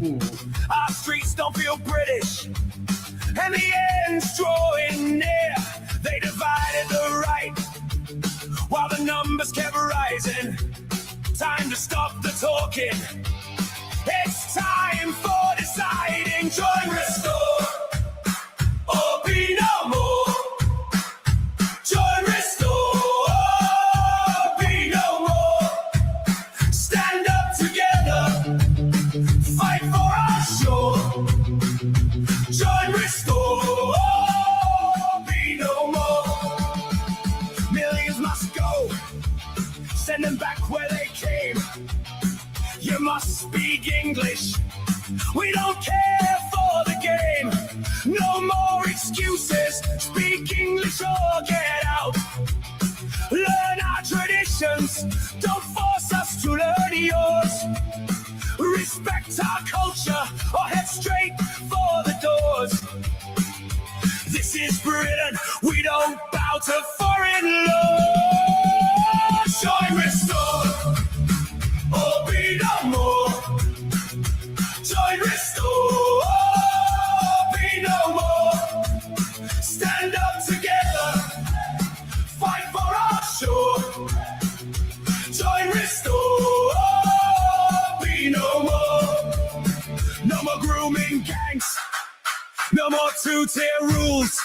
Our streets don't feel British, and the end's drawing near. They divided the right, while the numbers kept rising. Time to stop the talking. It's time for deciding. Join, restore, or be no more. Join, restore, or be no more. Stand up together, fight for our shore. Join, restore, or be no more. Millions must go, send them back where they came. You must speak English, we don't care for the game. No more excuses, speak English or get out. Learn our traditions, don't force us to learn yours. Respect our culture or head straight for the doors. This is Britain, we don't bow to foreign laws. Join, restore, or be no more. Join, restore, or be no more. Stand up together, fight for our shore. Join, restore, or be no more. No more grooming gangs, no more two-tier rules,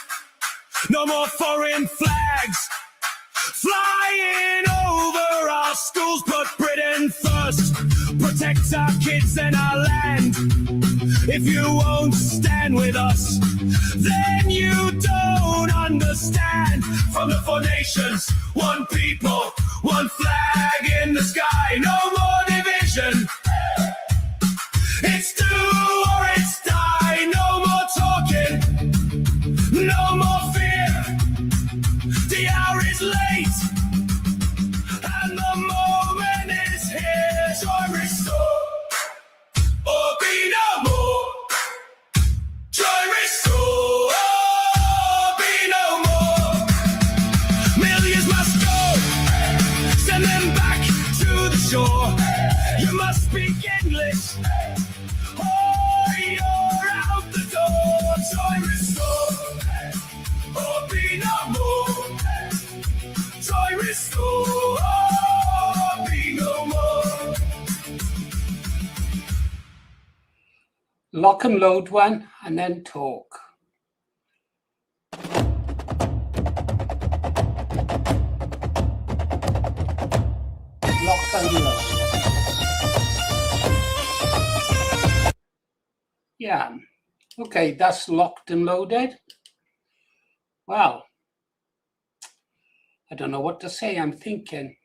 no more foreign flags flying over our schools. Put Britain first, protect our kids and our land. If you won't stand with us, then you don't understand. From the four nations, one people, one flag in the sky. No more division, it's do or it's die. No more talking, no more fear. The hour is late, and the moment is here. Join, restore, or be no more. Join, restore, or be no more. Millions must go, send them back to the shore. You must speak English, or you're out the door. Join, restore, or be no more. Join, restore, or be no more. Lock and load one and then talk. Lock and load. Yeah, okay, that's locked and loaded. Well, I don't know what to say. I'm thinking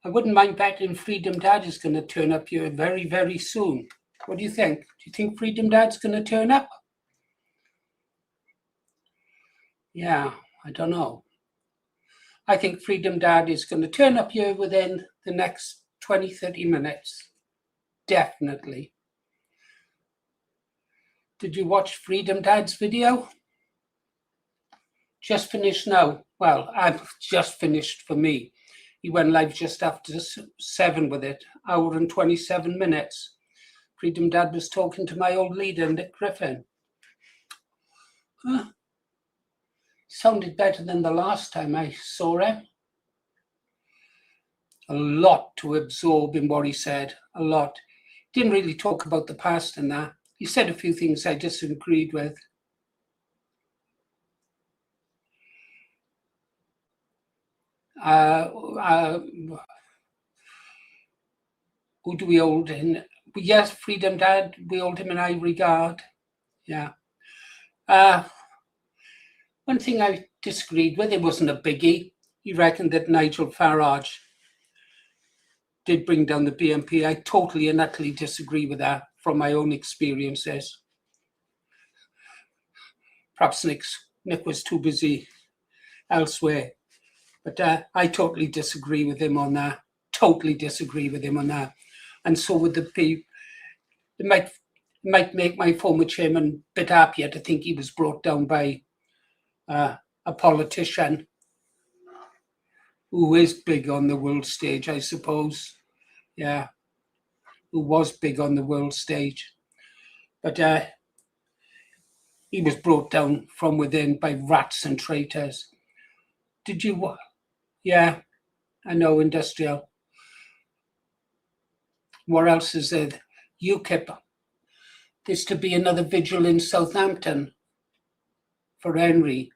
I wouldn't mind betting Freedomdad is going to turn up here very, very soon. What do you think? Do you think Freedomdad's going to turn up? Yeah, I don't know. I think Freedomdad is going to turn up here within the next 20, 30 minutes. Definitely. Did you watch Freedomdad's video? Just finished now. Well, I've just finished for me. He went live just after 7 with it, hour and 27 minutes. Freedomdad was talking to my old leader, Nick Griffin. Sounded better than the last time I saw him. A lot to absorb in what he said, a lot. Didn't really talk about the past and that. He said a few things I disagreed with. Who do we hold in? Yes, Freedomdad, we hold him in high regard. Yeah. One thing I disagreed with, it wasn't a biggie. He reckoned that Nigel Farage did bring down the BNP. I totally and utterly disagree with that from my own experiences. Perhaps Nick was too busy elsewhere. But I totally disagree with him on that. Totally disagree with him on that. And so would the people. It might make my former chairman a bit happier to think he was brought down by a politician who is big on the world stage, I suppose. Yeah, who was big on the world stage. But he was brought down from within by rats and traitors. Did you? Yeah, I know, industrial. What else is there? UKIP. There's to be another vigil in Southampton for Henry.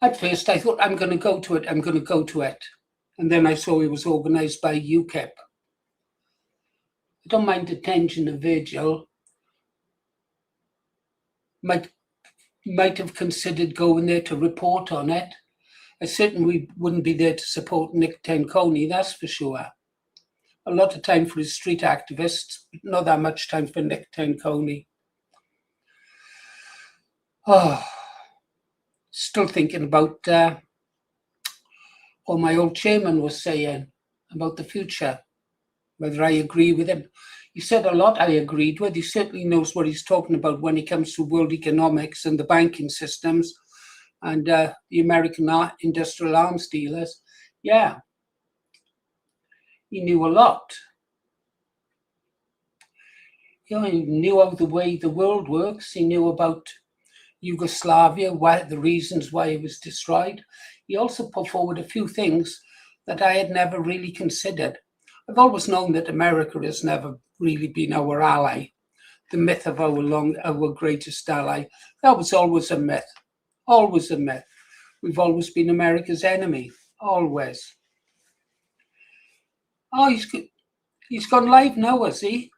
At first, I thought, I'm going to go to it. And then I saw it was organised by UKIP. I don't mind attending a vigil. Might have considered going there to report on it. I certainly wouldn't be there to support Nick Griffin, that's for sure. A lot of time for his street activists, but not that much time for Nick Griffin. Oh, still thinking about what my old chairman was saying about the future, whether I agree with him. He said a lot I agreed with. He certainly knows what he's talking about when it comes to world economics and the banking systems and the American industrial arms dealers. Yeah, he knew a lot. He knew how the way the world works. He knew about Yugoslavia, the reasons why it was destroyed. He also put forward a few things that I had never really considered. I've always known that America has never really been our ally. The myth of our greatest ally, that was always a myth. Always a myth. We've always been America's enemy. Always. Oh, he's gone live now, has he?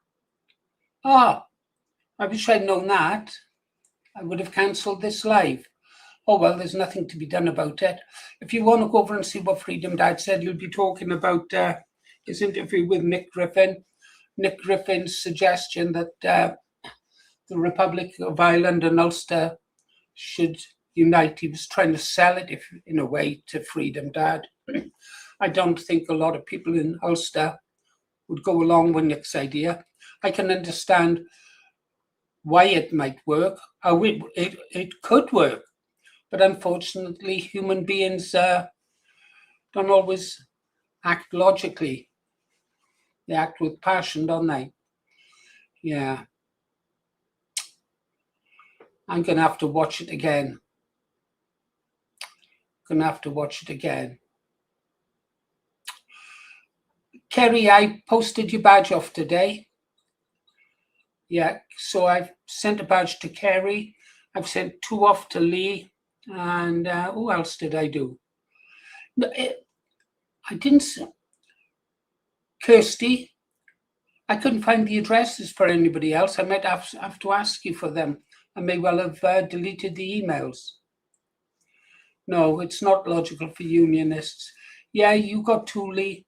Ah, I wish I'd known that. I would have cancelled this live. Oh, well, there's nothing to be done about it. If you want to go over and see what Freedomdad said, you'll be talking about his interview with Nick Griffin. Nick Griffin's suggestion that the Republic of Ireland and Ulster should unite. He was trying to sell it in a way to Freedomdad. I don't think a lot of people in Ulster would go along with Nick's idea. I can understand why it might work, how it could work. But unfortunately, human beings don't always act logically. They act with passion, don't they? Yeah. I'm going to have to watch it again. Kerry, I posted your badge off today. Yeah, so I've sent a badge to Kerry. I've sent 2 off to Lee. And who else did I do? I didn't. Kirsty. I couldn't find the addresses for anybody else. I might have to ask you for them. I may well have deleted the emails. No, it's not logical for unionists. Yeah, you got 2, Lee.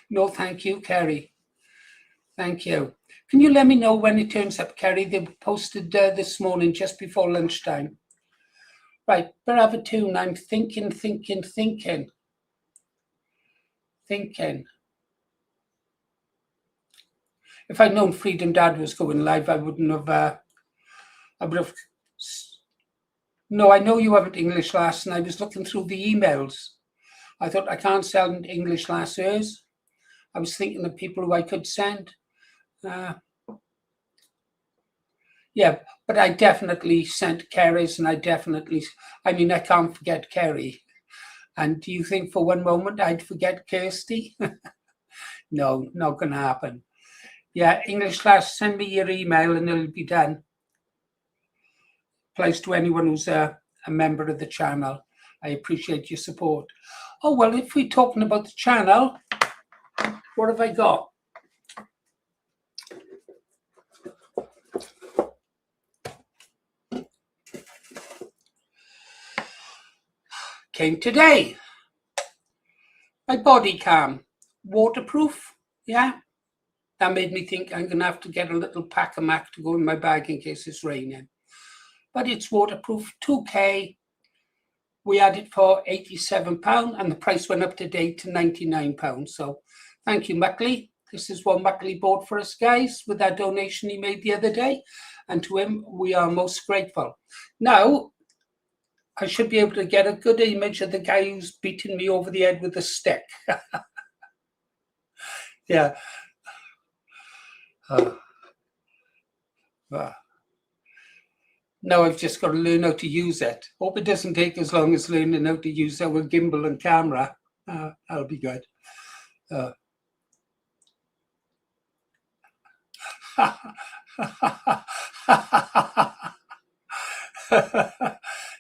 No, thank you, Kerry. Thank you. Can you let me know when it turns up, Kerry? They were posted this morning, just before lunchtime. Right, Bravo Tune, I'm thinking. If I'd known Freedomdad was going live, I wouldn't have, No, I know you haven't English Lass, and I was looking through the emails. I thought I can't send English Lassers. I was thinking of people who I could send. Yeah, but I definitely sent Kerry's, and I can't forget Kerry. And do you think for one moment I'd forget Kirsty? No, not going to happen. Yeah, English Class, send me your email and it'll be done. Applies to anyone who's a member of the channel. I appreciate your support. Oh, well, if we're talking about the channel, what have I got? Came today. My body cam, waterproof. Yeah, that made me think I'm going to have to get a little pack of Mac to go in my bag in case it's raining. But it's waterproof, 2K. We had it for £87 and the price went up today to £99. So thank you, Muckley. This is what Muckley bought for us, guys, with that donation he made the other day. And to him, we are most grateful. Now, I should be able to get a good image of the guy who's beating me over the head with a stick. Yeah. Now I've just got to learn how to use it. Hope it doesn't take as long as learning how to use our gimbal and camera. That'll be good.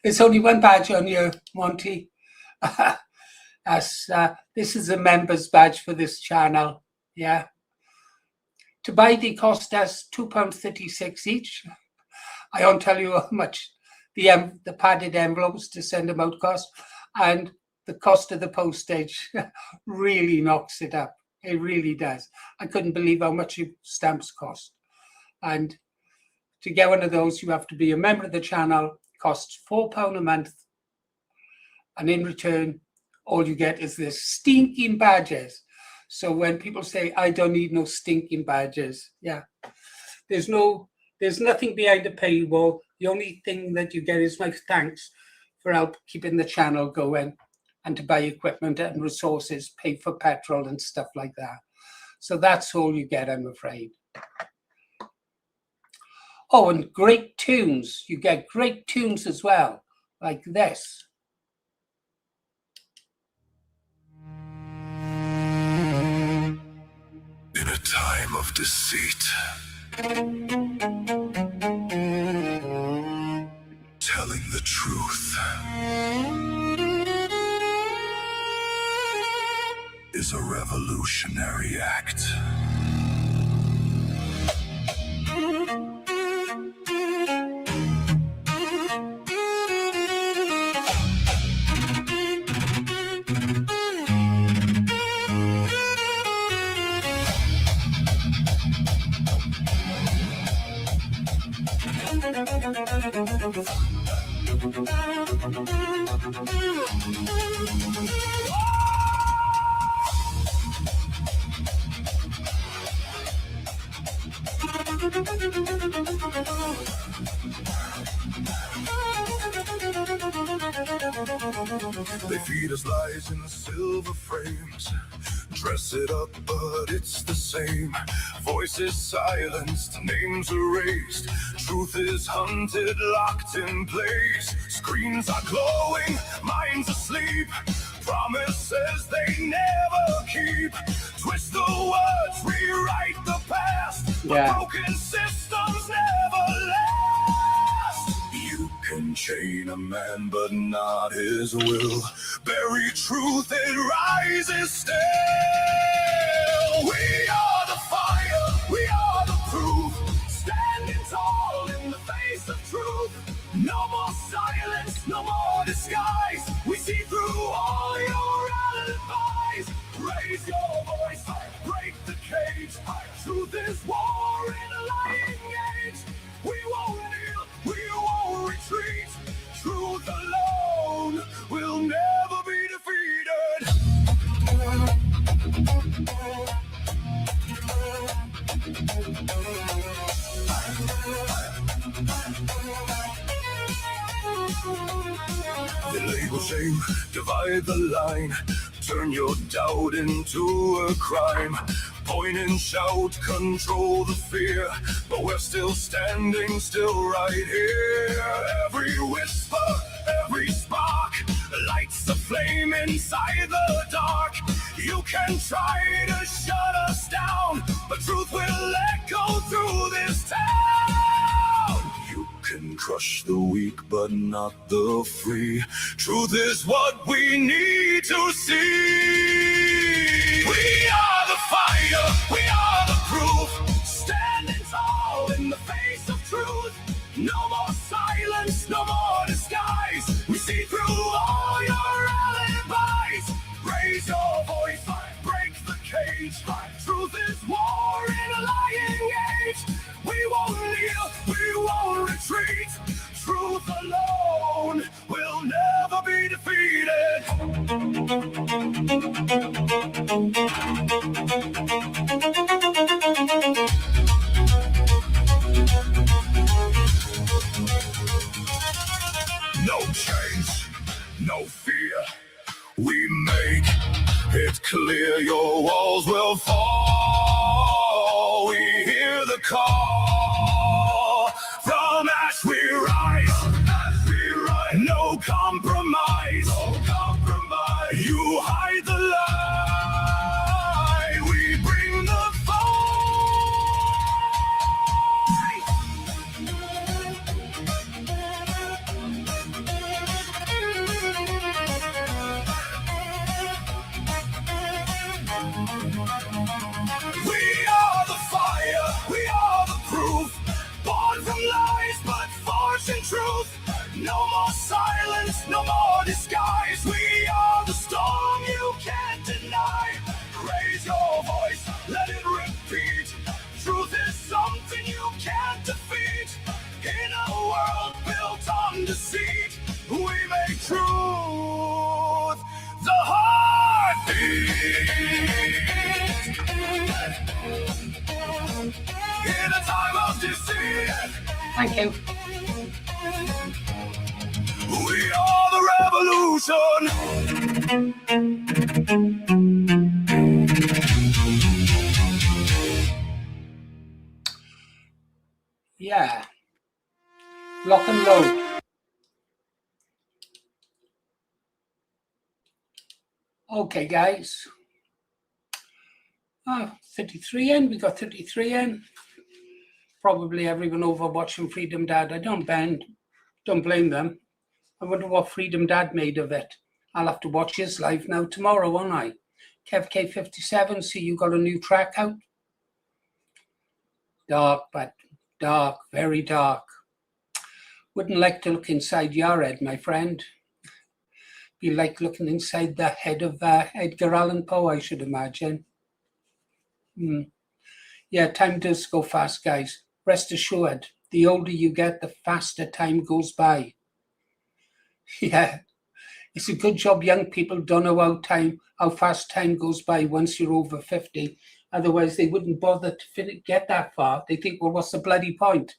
There's only one badge on you, Monty. This is a member's badge for this channel. Yeah. To buy, they cost us £2.36 each. I won't tell you how much the padded envelopes to send them out cost, and the cost of the postage really knocks it up. It really does. I couldn't believe how much stamps cost. And to get one of those, you have to be a member of the channel. It costs £4 a month. And in return, all you get is this stinking badges. So when people say, I don't need no stinking badges, yeah, there's nothing behind the paywall. The only thing that you get is my thanks for help keeping the channel going and to buy equipment and resources, pay for petrol and stuff like that. So that's all you get, I'm afraid. Oh, and great tunes. You get great tunes as well, like this. In a time of deceit, telling the truth is a revolutionary act. They feed us lies in silver frames, dress it up, but it's the same. Voices silenced, names erased. Truth is hunted, locked in place. Screens are glowing, minds asleep. Promises they never keep. Twist the words, rewrite the past. Yeah. But broken systems never last. You can chain a man, but not his will. Bury truth, it rises still. We are the fire, we are the proof. Standing tall in the face of truth. No more silence, no more disguise. We see through all your alibis. Raise your voice, break the cage. Truth is war in a lying age. We won't kneel, we won't retreat. Truth alone will never be defeated. They label shame, divide the line. Turn your doubt into a crime. Point and shout, control the fear. But we're still standing, still right here. Every whisper, every spark lights a flame inside the dark. You can try to shut us down, but truth will echo through this town. You can crush the weak, but not the free. Truth is what we need to see. We are the fire, we are the proof. Standing tall in the face of truth. No more silence, no more disguise. We see through all your alibis. Raise your voice, break the cage. Truth is war in a lying age. We won't kneel, we won't retreat. Truth alone will never be defeated. No change, no fear. We make it clear your walls will fall. call. From ash we rise. No compromise. You hide the lie. We bring the We are the fire, we are the proof. Born from lies, but forged in truth. No more silence, no more disguise. We are the storm you can't deny. Raise your voice, let it repeat. Truth is something you can't defeat. In a world built on deceit, we make truth the heartbeat. In a time of deceit, Thank you. we are the revolution. Yeah. Lock and load. Okay, guys. 33 in. We got 33 in. Probably everyone over watching Freedomdad. I don't blame them. I wonder what Freedomdad made of it. I'll have to watch his live now tomorrow, won't I? Kev K57, see you got a new track out. Dark, but dark, very dark. Wouldn't like to look inside your head, my friend. Be like looking inside the head of Edgar Allan Poe, I should imagine. Yeah, time does go fast, guys. Rest assured, the older you get, the faster time goes by. Yeah, it's a good job young people don't know how fast time goes by once you're over 50. Otherwise, they wouldn't bother to get that far. They think, well, what's the bloody point?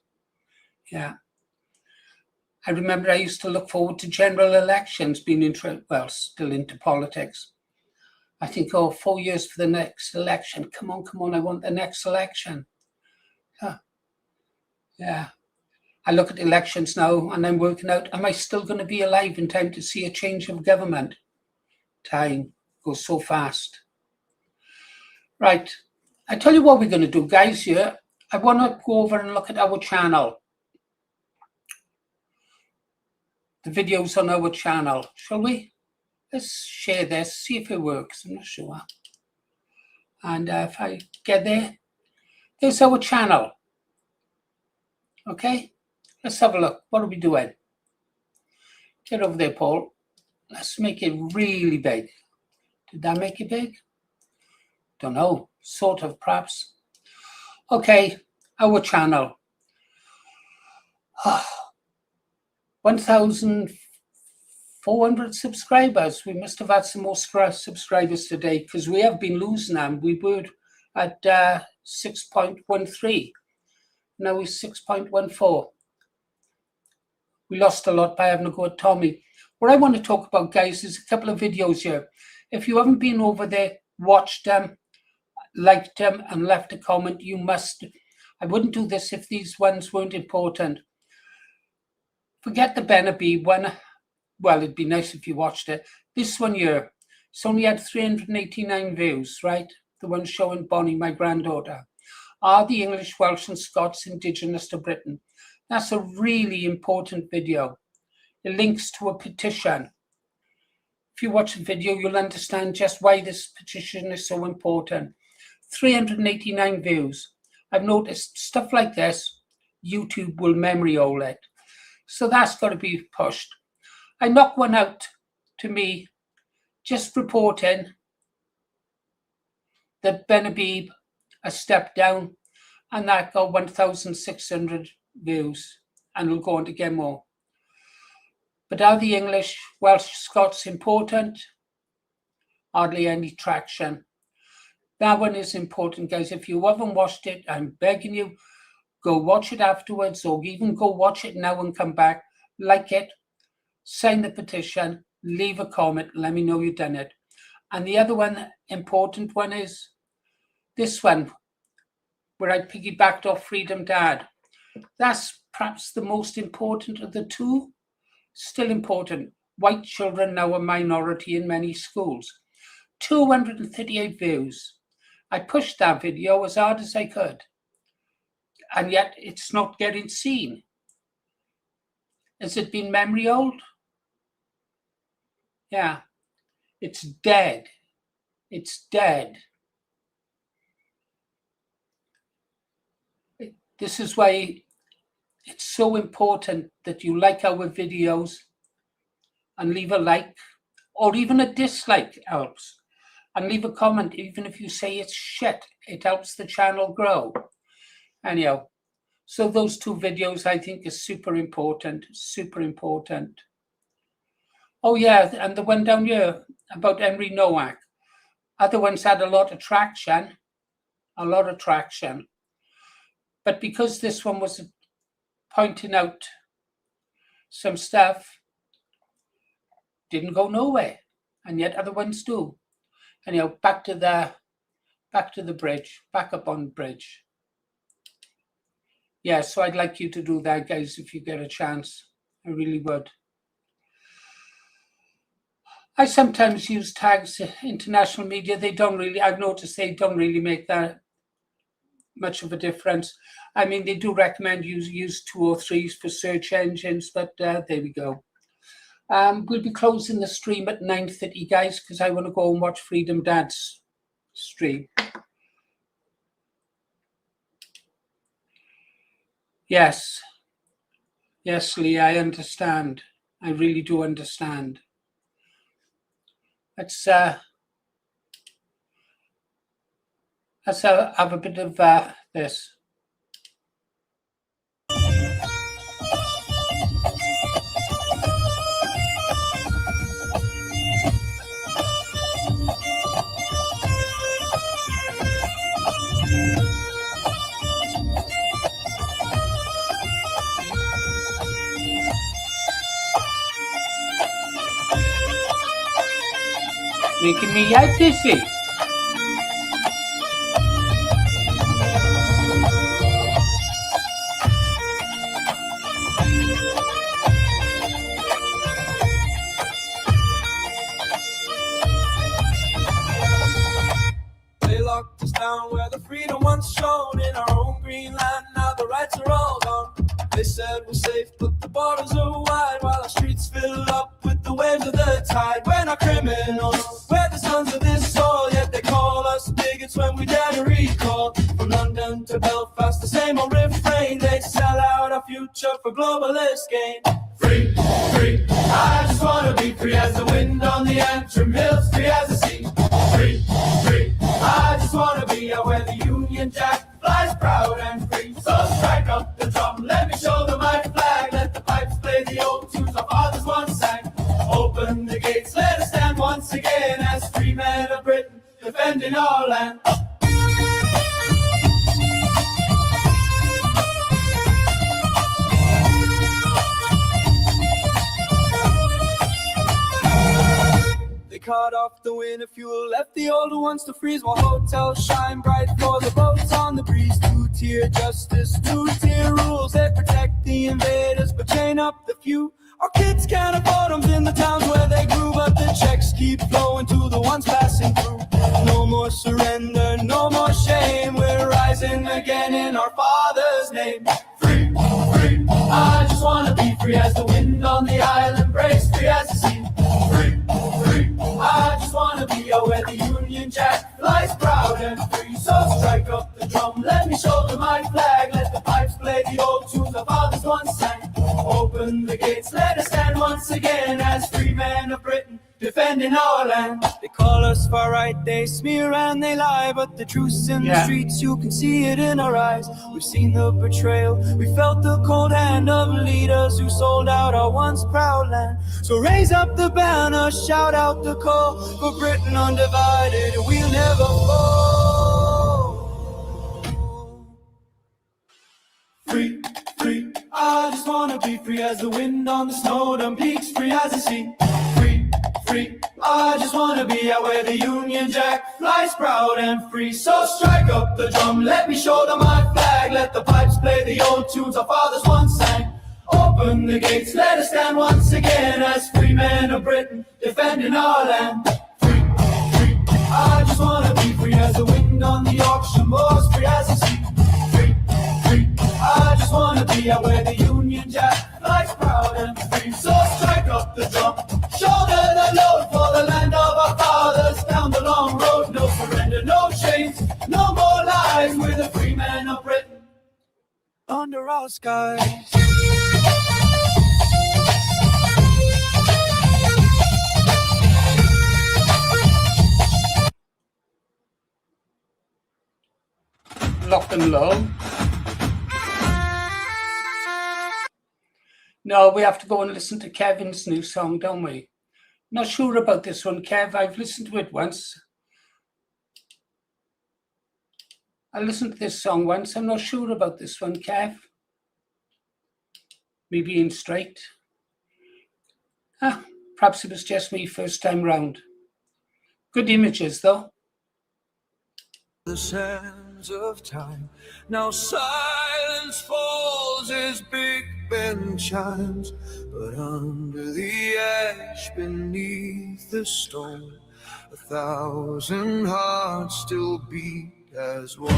Yeah. I remember I used to look forward to general elections, still into politics. I think, 4 years for the next election. Come on, I want the next election. Yeah. I look at elections now and I'm working out, am I still going to be alive in time to see a change of government? Time goes so fast. Right. I tell you what we're going to do, guys, here. I want to go over and look at our channel. The videos on our channel, shall we? Let's share this, see if it works. I'm not sure. And if I get there, there's our channel. Okay, let's have a look. What are we doing? Get over there, Paul. Let's make it really big. Did that make it big? Don't know. Sort of, perhaps. Okay, our channel. 1,400 subscribers. We must have had some more subscribers today because we have been losing them. We were at 6.13. Now we're 6.14. We lost a lot by having to go at Tommy. What I want to talk about, guys, is a couple of videos here. If you haven't been over there, watched them, liked them, and left a comment, you must. I wouldn't do this if these ones weren't important. Forget the Benabee one. Well, it'd be nice if you watched it. This one here, it's only had 389 views, right? The one showing Bonnie, my granddaughter. Are the English, Welsh, and Scots indigenous to Britain? That's a really important video. It links to a petition. If you watch the video, you'll understand just why this petition is so important. 389 views. I've noticed stuff like this, YouTube will memory hole it. So that's got to be pushed. I knocked one out to me, just reporting that Benabee has stepped down, and that got 1,600 views, and we'll go on to get more. But are the English, Welsh, Scots important? Hardly any traction. That one is important, guys. If you haven't watched it, I'm begging you, go watch it afterwards, or even go watch it now and come back, like it, sign the petition, leave a comment, let me know you've done it. And the other one, important one, is this one. where I piggybacked off Freedomdad. That's perhaps the most important of the two. Still important. White children now a minority in many schools. 238 views. I pushed that video as hard as I could, and yet it's not getting seen. Has it been memory old? Yeah, it's dead. It's dead. This is why it's so important that you like our videos and leave a like, or even a dislike helps. And leave a comment, even if you say it's shit. It helps the channel grow. Anyhow, so those two videos I think is super important, super important. Oh yeah, and the one down here about Henry Nowak. Other ones had a lot of traction. But because this one was pointing out some stuff, didn't go nowhere, and yet other ones do. Anyhow, back to the bridge, back up on the bridge. Yeah, so I'd like you to do that, guys, if you get a chance. I really would. I sometimes use tags, international media. I've noticed they don't really make that much of a difference. I mean, they do recommend you use 2 or 3s for search engines, but there we go. We'll be closing the stream at 9:30, guys, because I want to go and watch Freedomdad's stream. Yes, Lee, I understand. I really do understand. Let's have a bit of this. Making me out dizzy. They locked us down where the freedom once shone in our own green land. Now the rights are all gone. They said we're safe, but the borders are wide, while our streets fill up with the waves of the tide. We're not criminals, we're the sons of this soil, yet they call us bigots when we dare to recall. From London to Belfast, the same old refrain. They sell out our future for globalist gain. Free, free, I just wanna be free as the wind on the Antrim Hills, free as the sea. Free, free, I just wanna be out where the Union Jack flies proud and free. So strike up the drum, let me show them my flag. Let the pipes play the old tunes our fathers once sang. Open the gates, let us stand once again as free men of Britain, defending our land. They cut off the winter fuel, left the older ones to freeze, while hotels shine bright for the boats on the breeze. Two-tier justice, two-tier rules. They protect the invaders but chain up the few. Our kids can't afford them in the towns where they grew, but the checks keep flowing to the ones passing through. No more surrender, no more shame. We're rising again in our Father's name. Free, free, I just wanna be free as the wind on the island breaks, free as the sea. Free, free, I just wanna be out where the Union Jack flies proud and free. So strike up the drum, let me shoulder my flag. Let the pipes play the old tunes our fathers once sang. Open the gates, let us stand once again as free men of Britain, defending our land. They call us far right, they smear and they lie, but the truth's in the streets, you can see it in our eyes. We've seen the betrayal, we felt the cold hand of leaders who sold out our once proud land. So raise up the banner, shout out the call for Britain undivided, we'll never fall. Free, free, I just wanna be free as the wind on the snow-dome peaks, free as the sea. Free, free. I just wanna be out where the Union Jack flies proud and free. So strike up the drum, let me show them my flag. Let the pipes play the old tunes our fathers once sang. Open the gates, let us stand once again as free men of Britain, defending our land. Free, free. I just wanna be free as the wind on the ocean moors, free as the sea. Free, free. I just wanna be out where the Union Jack flies proud and free. So strike up the drum, shoulder the load for the land of our fathers. Down the long road, no surrender, no chains, no more lies. We're the free men of Britain under our skies. Lock and low. No, we have to go and listen to Kevin's new song, don't we? Not sure about this one, Kev. I've listened to it once. I listened to this song once. I'm not sure about this one, Kev. Me being straight. Perhaps it was just me first time round. Good images, though. The sands of time, now silence falls as Big Ben chimes. But under the ash beneath the stone, 1,000 hearts still beat as one.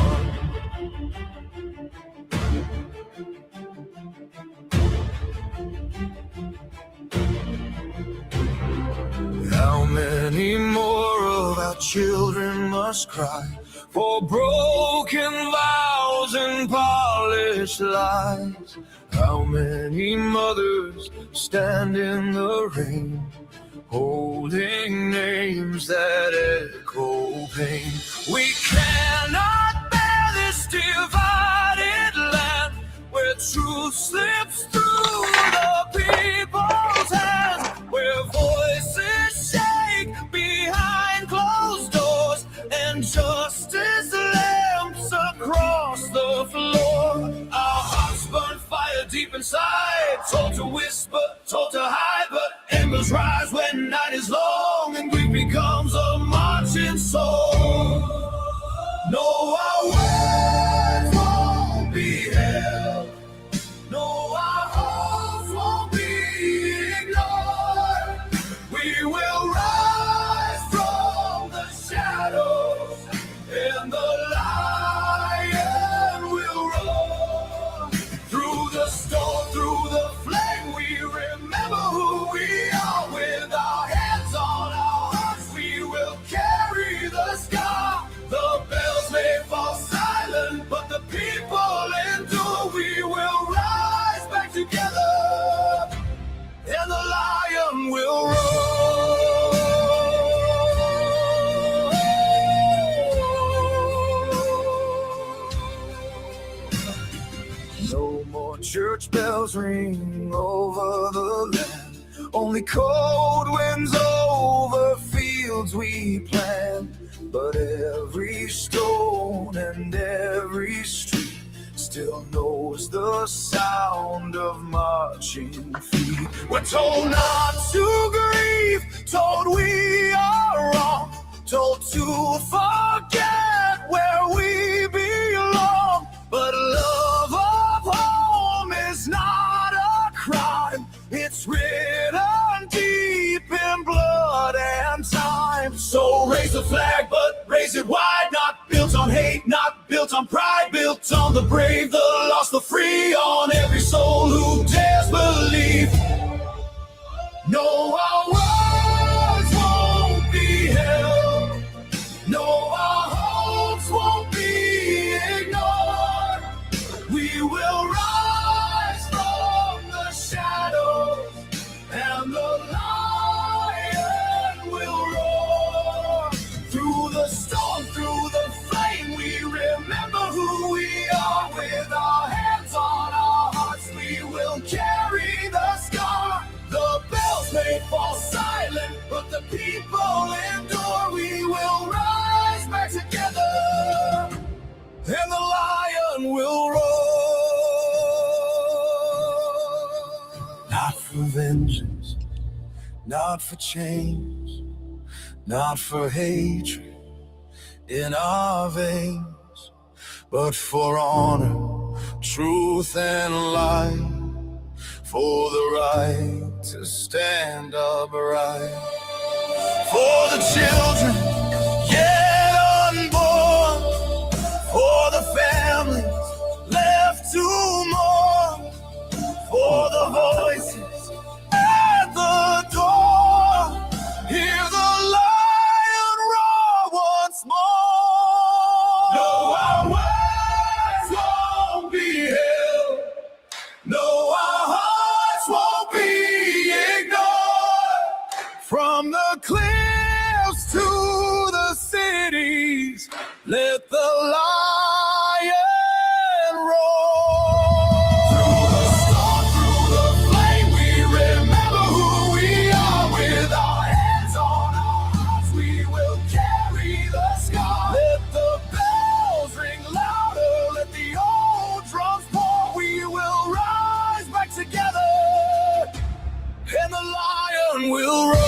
How many more of our children must cry for broken vows and polished lies? How many mothers stand in the rain, holding names that echo pain? We cannot bear this divided land, where truth slips through the people's hands, where voices shake behind closed doors and justice lamps across the floor. Our hearts burn fire deep inside, told to whisper, told to hide, but embers rise when night is long and grief becomes a marching song. No, our words won't be held. No, our hopes won't be ignored. We will rise from the shadows, and the lion will roar. Through the storm, through the flame, we remember who we are. With our hands on our hearts, we will carry the scar. The bells may fall silent, but the people endure. We will rise back together, and the lion will roar. No more church bells ring over the land, only cold winds over fields we plant. But every stone and every street still knows the sound of marching feet. We're told not to grieve, told we are wrong, told to forget where we belong. But love of home is not a crime, it's written deep in blood and time. So raise the flag, but raise it wide, not built on hate, not built on pride, built on the brave, the lost, the free, on every soul who dares believe. No, our words won't be held. No, our hopes won't be ignored. We will rise from the shadows, and the lion will roar. Through the storm, through the flame, we remember who we are. With our hands on our hearts, we will carry the scar. The bells may fall silent, but the people endure. We will rise back together, and the lion will roar. Not for vengeance, not for change, not for hatred in our veins, but for honor, truth, and light, for the right to stand upright, for the children yet unborn, for the families left to mourn, for the voices at the door, hear the lion roar once more. No, our words won't be held. No, our hearts won't be ignored. From the cliffs to the cities, let the lion roar. Through the storm, through the flame, we remember who we are. With our hands on our hearts, we will carry the scar. Let the bells ring louder, let the old drums pour. We will rise back together, and the lion will roar.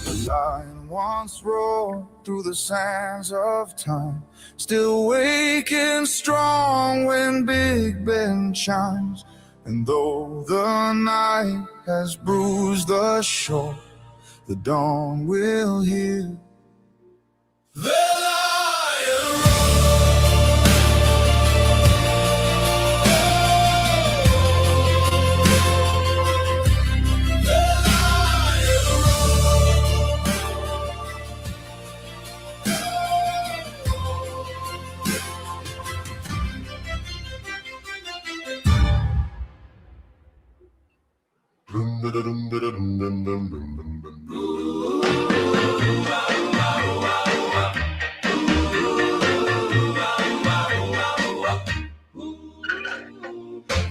The lion once roared through the sands of time, still wake and strong when Big Ben chimes. And though the night has bruised the shore, the dawn will hear the lion roar. The lion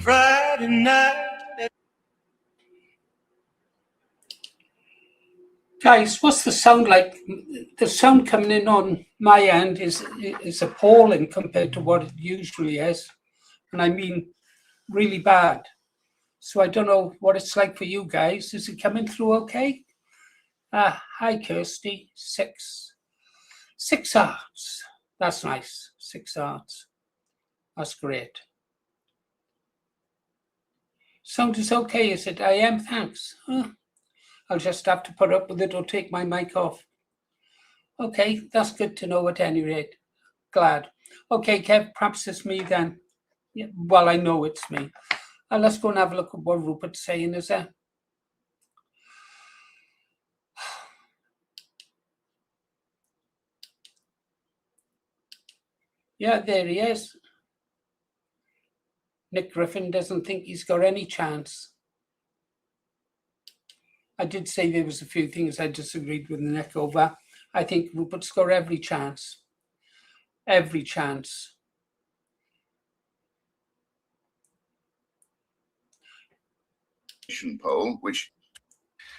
Friday night. Guys, what's the sound like? The sound coming in on my end is appalling compared to what it usually is. And I mean really bad. So I don't know what it's like for you guys. Is it coming through okay? Hi, Kirsty. Six arts. That's nice. 6 arts. That's great. Sound is okay, is it? I am, thanks. I'll just have to put up with it or take my mic off. Okay, that's good to know at any rate. Glad. Okay, Kev, perhaps it's me then. Yeah, well, I know it's me. Let's go and have a look at what Rupert's saying, is there? Yeah, there he is. Nick Griffin doesn't think he's got any chance. I did say there was a few things I disagreed with Nick over. I think Rupert's got every chance. Every chance. Poll,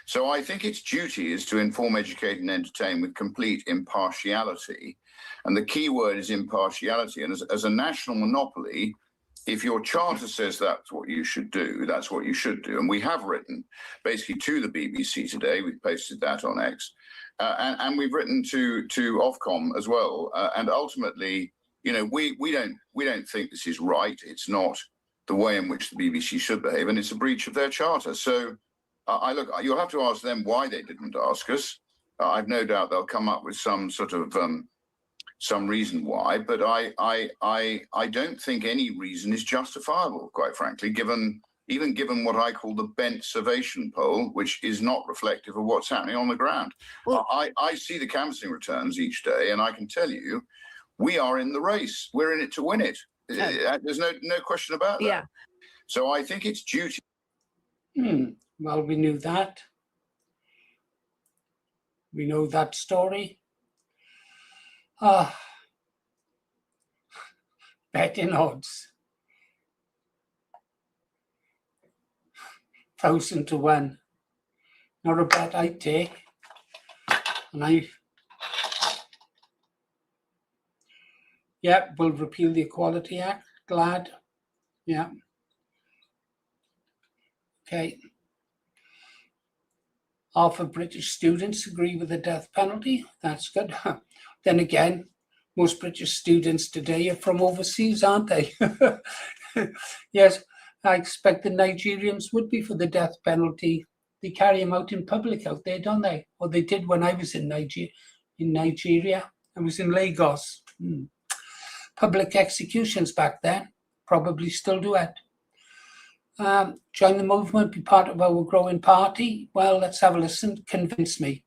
so I think its duty is to inform, educate, and entertain with complete impartiality. And the key word is impartiality. And as a national monopoly, if your charter says that's what you should do, that's what you should do. And we have written basically to the BBC today. We've posted that on X. And we've written to Ofcom as well. And ultimately, you know, we don't think this is right. It's not the way in which the BBC should behave, and it's a breach of their charter. So you'll have to ask them why they didn't ask us. I've no doubt they'll come up with some sort of some reason why, but I don't think any reason is justifiable, quite frankly, given what I call the bent survation poll, which is not reflective of what's happening on the ground. Well, I see the canvassing returns each day, and I can tell you, we are in the race. We're in it to win it. There's no question about that. Yeah. So I think it's duty. Well, we knew that. We know that story. Betting odds. 1,000 to 1. Not a bet I'd take. And Yeah, we'll repeal the Equality Act. Glad. Yeah. Okay. Half of British students agree with the death penalty. That's good. Then again, most British students today are from overseas, aren't they? Yes, I expect the Nigerians would be for the death penalty. They carry them out in public out there, don't they? Or they did when I was in Nigeria. I was in Lagos. Public executions back then. Probably still do it. Join the movement, be part of our growing party. Well, let's have a listen. Convince me.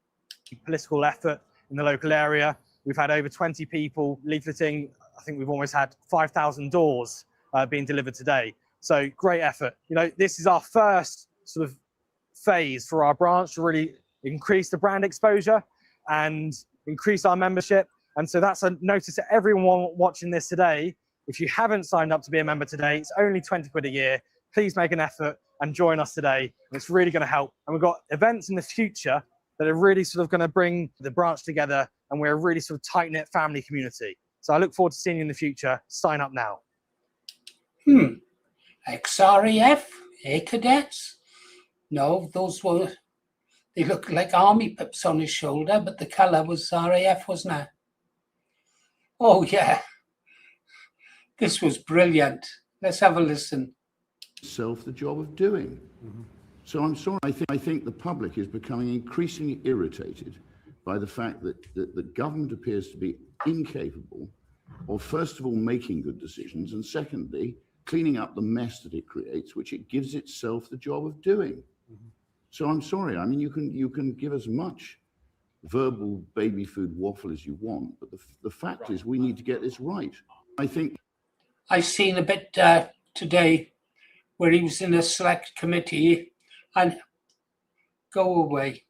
Political effort in the local area. We've had over 20 people leafleting. I think we've almost had 5,000 doors being delivered today. So great effort. You know, this is our first sort of phase for our branch to really increase the brand exposure and increase our membership. And so that's a notice to everyone watching this today. If you haven't signed up to be a member today, it's only 20 quid a year. Please make an effort and join us today. It's really going to help. And we've got events in the future that are really sort of going to bring the branch together, and we're a really sort of tight-knit family community. So I look forward to seeing you in the future. Sign up now. Ex-RAF, Air Cadets? No, they look like army pips on his shoulder, but the colour was RAF, wasn't it? Oh, yeah. This was brilliant. Let's have a listen. Itself the job of doing. So I'm sorry, I think the public is becoming increasingly irritated by the fact that the government appears to be incapable of, first of all, making good decisions, and secondly, cleaning up the mess that it creates, which it gives itself the job of doing. So I'm sorry, I mean, you can give as much verbal baby food waffle as you want, but the fact is we need to get this right. I think I seen a bit today where he was in a select committee, and go away.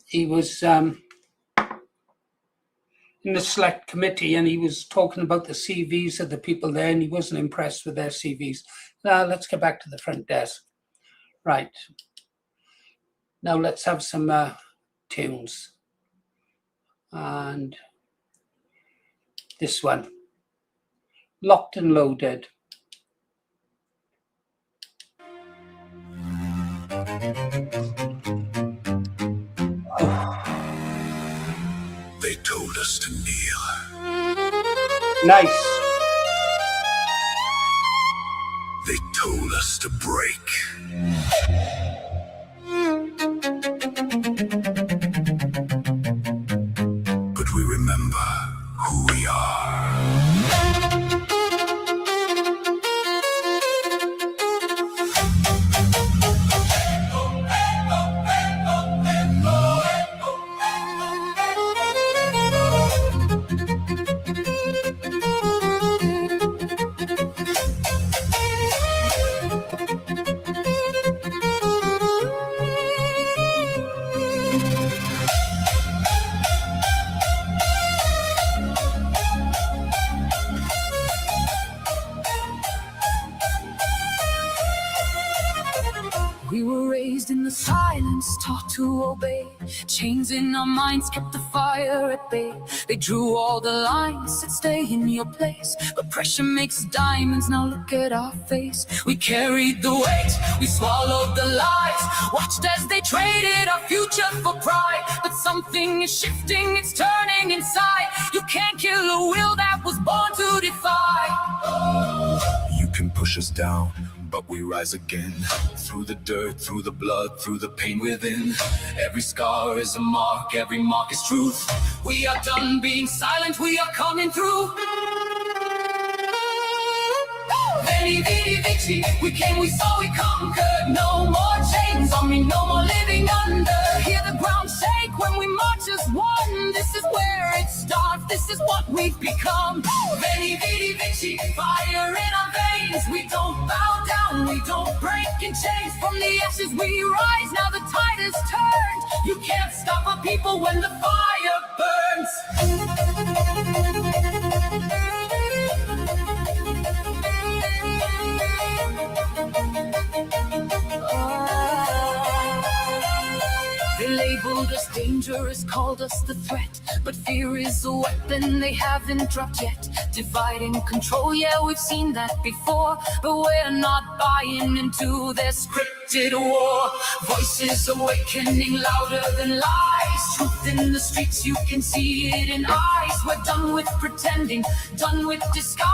He was in the select committee, and he was talking about the CVs of the people there, and he wasn't impressed with their CVs. Now let's get back to the front desk. Right. Now let's have some tunes. And this one. Locked and Loaded. They told us to kneel. Nice. They told us to break. But we remember who we are. We were raised in the silence, taught to obey. Chains in our minds kept the fire at bay. They drew all the lines, said stay in your place. But pressure makes diamonds, now look at our face. We carried the weight, we swallowed the lies. Watched as they traded our future for pride. But something is shifting, it's turning inside. You can't kill a will that was born to defy. You can push us down, but we rise again. Through the dirt, through the blood, through the pain within. Every scar is a mark, every mark is truth. We are done being silent, we are coming through. Veni, vidi, vici, we came, we saw, we conquered. No more chains on me, no more living under. Hear the ground shake when we march as one. This is where it starts, this is what we've become. Veni, vidi, vici, fire in our veins. We don't bow down, we don't break in chains. From the ashes we rise, now the tide has turned. You can't stop our people when the fire burns. They labeled us dangerous. danger has called us the threat, but fear is a weapon they haven't dropped yet. Divide and control, yeah, we've seen that before, but we're not buying into their scripted war. Voices awakening louder than lies. Truth in the streets, you can see it in eyes. We're done with pretending, done with disguise.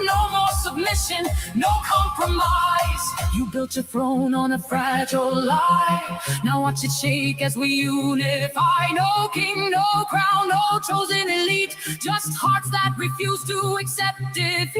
No more submission, no compromise. You built your throne on a fragile lie. Now watch it shake as we unify. No king, no crown, no chosen elite, just hearts that refuse to accept defeat.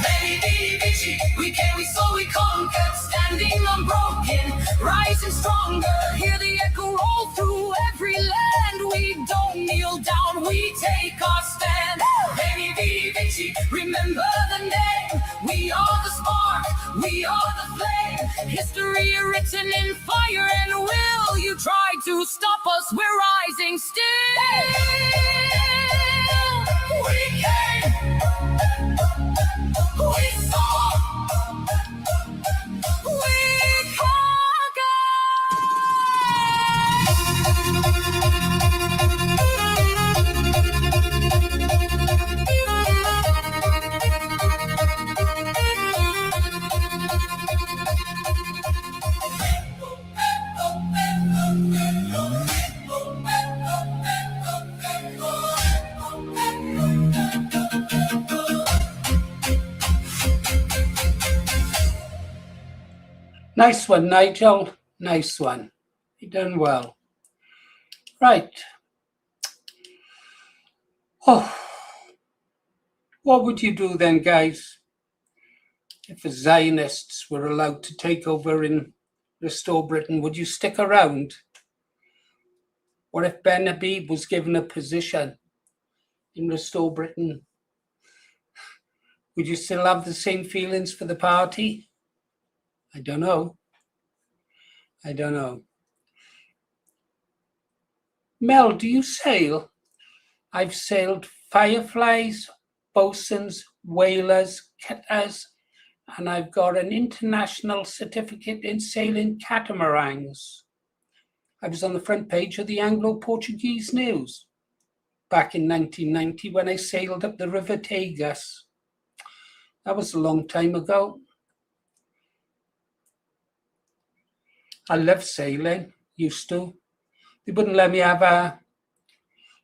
Baby, bitchy, we came, we saw, we conquered, standing unbroken, rising stronger. Hear the echo roll through every land. We don't kneel down, we take our stand. Baby, bitchy, remember the name. We are the spark, we are the flame. History written in fire and will. You try to stop us, we're rising still. We came, we saw, we conquered. Nice one, Nigel. Nice one. You done well. Right. Oh, what would you do then, guys, if the Zionists were allowed to take over and restore Britain? Would you stick around? What if Ben Habib was given a position in Restore Britain? Would you still have the same feelings for the party? I don't know. I don't know. Mel, do you sail? I've sailed Fireflies, Bosuns, Whalers, Cutters, and I've got an international certificate in sailing catamarans. I was on the front page of the Anglo-Portuguese News back in 1990 when I sailed up the River Tagus. That was a long time ago. I love sailing, used to. They wouldn't let me have a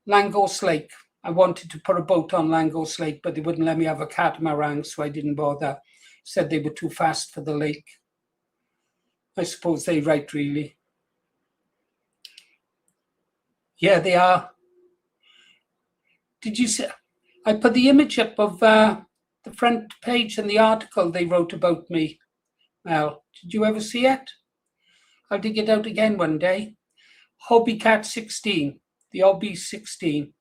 Langos Lake. I wanted to put a boat on Langos Lake, but they wouldn't let me have a catamaran, so I didn't bother. Said they were too fast for the lake. I suppose they're right, really. Yeah, they are. Did you see? I put the image up of the front page in the article they wrote about me. Well, did you ever see it? I'll dig it out again one day. Hobbycat 16, the Hobby 16.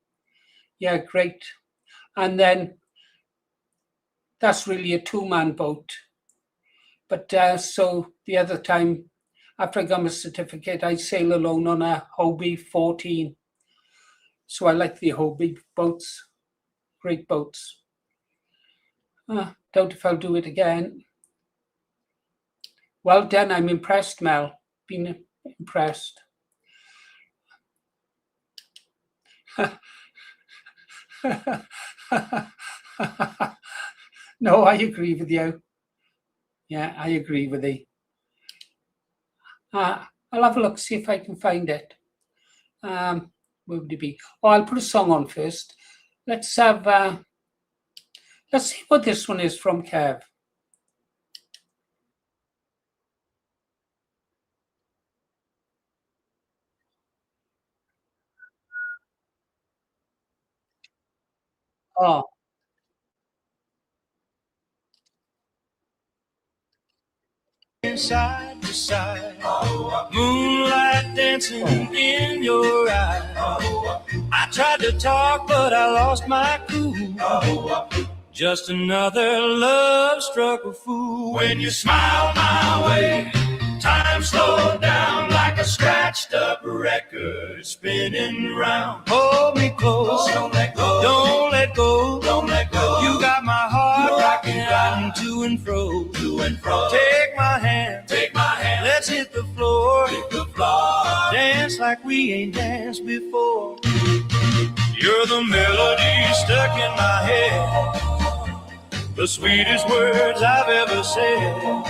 Yeah, great. And then that's really a two-man boat. But so the other time, after I got my certificate, I sail alone on a Hobby 14. So I like the Hobby boats. Great boats. Doubt if I'll do it again. Well done. I'm impressed, Mel. Been impressed. No, I agree with you. Yeah, I agree with you. I'll have a look, see if I can find it. Where would it be? Oh, I'll put a song on first. Let's have, let's see what this one is from Kev. Oh, Side to side, moonlight dancing in your eyes. I tried to talk, but I lost my cool. Just another love-struck fool. When you smile my way, time slowed down like a scratched-up record spinning round. Hold me close, don't let go, don't let go, don't let go. You got my heart rocking to and fro, to and fro. Take my hand, let's hit the floor, dance like we ain't danced before. You're the melody stuck in my head, the sweetest words I've ever said.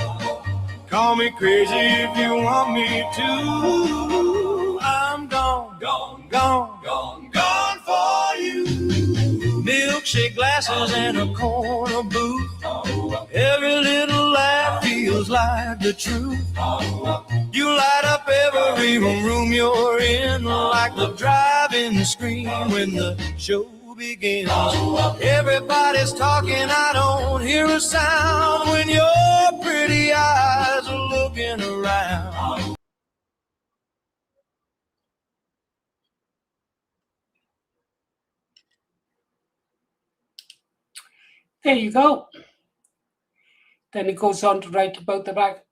Call me crazy if you want me to. I'm gone, gone, gone, gone, gone for you. Milkshake glasses and a corner booth. Every little laugh feels like the truth. You light up every room you're in, like the drive-in screen when the show begins. Everybody's talking, I don't hear a sound when your pretty eyes are looking around. There you go. Then it goes on to write about the back.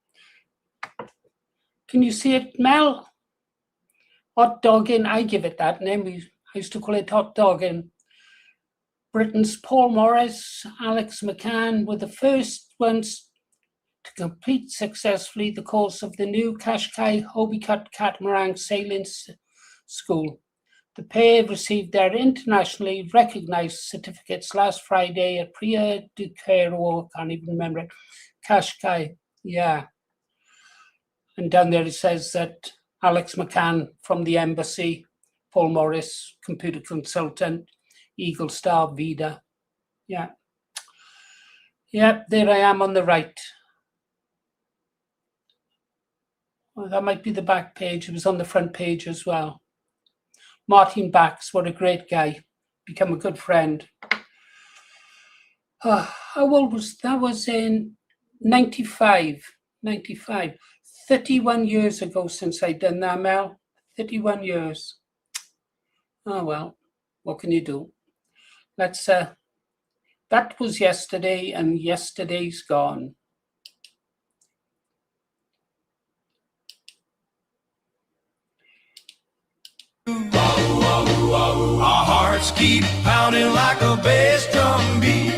Can you see it, Mel? Hot dogging, I give it that name. I used to call it hot dogging. Britain's Paul Morris, Alex McCann were the first ones to complete successfully the course of the new Qashqai Hobie Catamaran Sailing School. The pair received their internationally recognized certificates last Friday at Priya du Cairo, can't even remember it, Qashqai, yeah. And down there it says that Alex McCann from the embassy, Paul Morris, computer consultant, Eagle Star, Vida, yeah. Yeah, there I am on the right. Well, that might be the back page. It was on the front page as well. Martin Bax, what a great guy. Become a good friend. How old was that? Was in 95. 31 years ago since I'd done that, Mel. 31 years. Oh, well, what can you do? Let's, that was yesterday, and yesterday's gone. Our hearts keep pounding like a bass drum beat,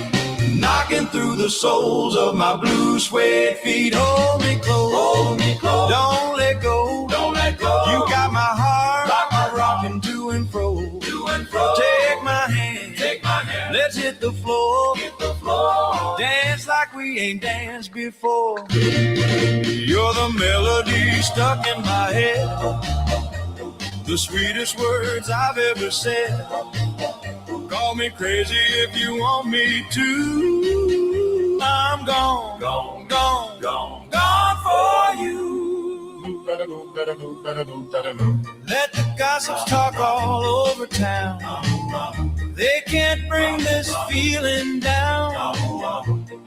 knocking through the soles of my blue suede feet. Hold me close, don't let go, You got my heart rocking to and fro, Take my hand, let's hit the floor, Dance like we ain't danced before. You're the melody stuck in my head, the sweetest words I've ever said. Call me crazy if you want me to. I'm gone, gone, gone, gone, gone for you. Let the gossips talk all over town. They can't bring this feeling down.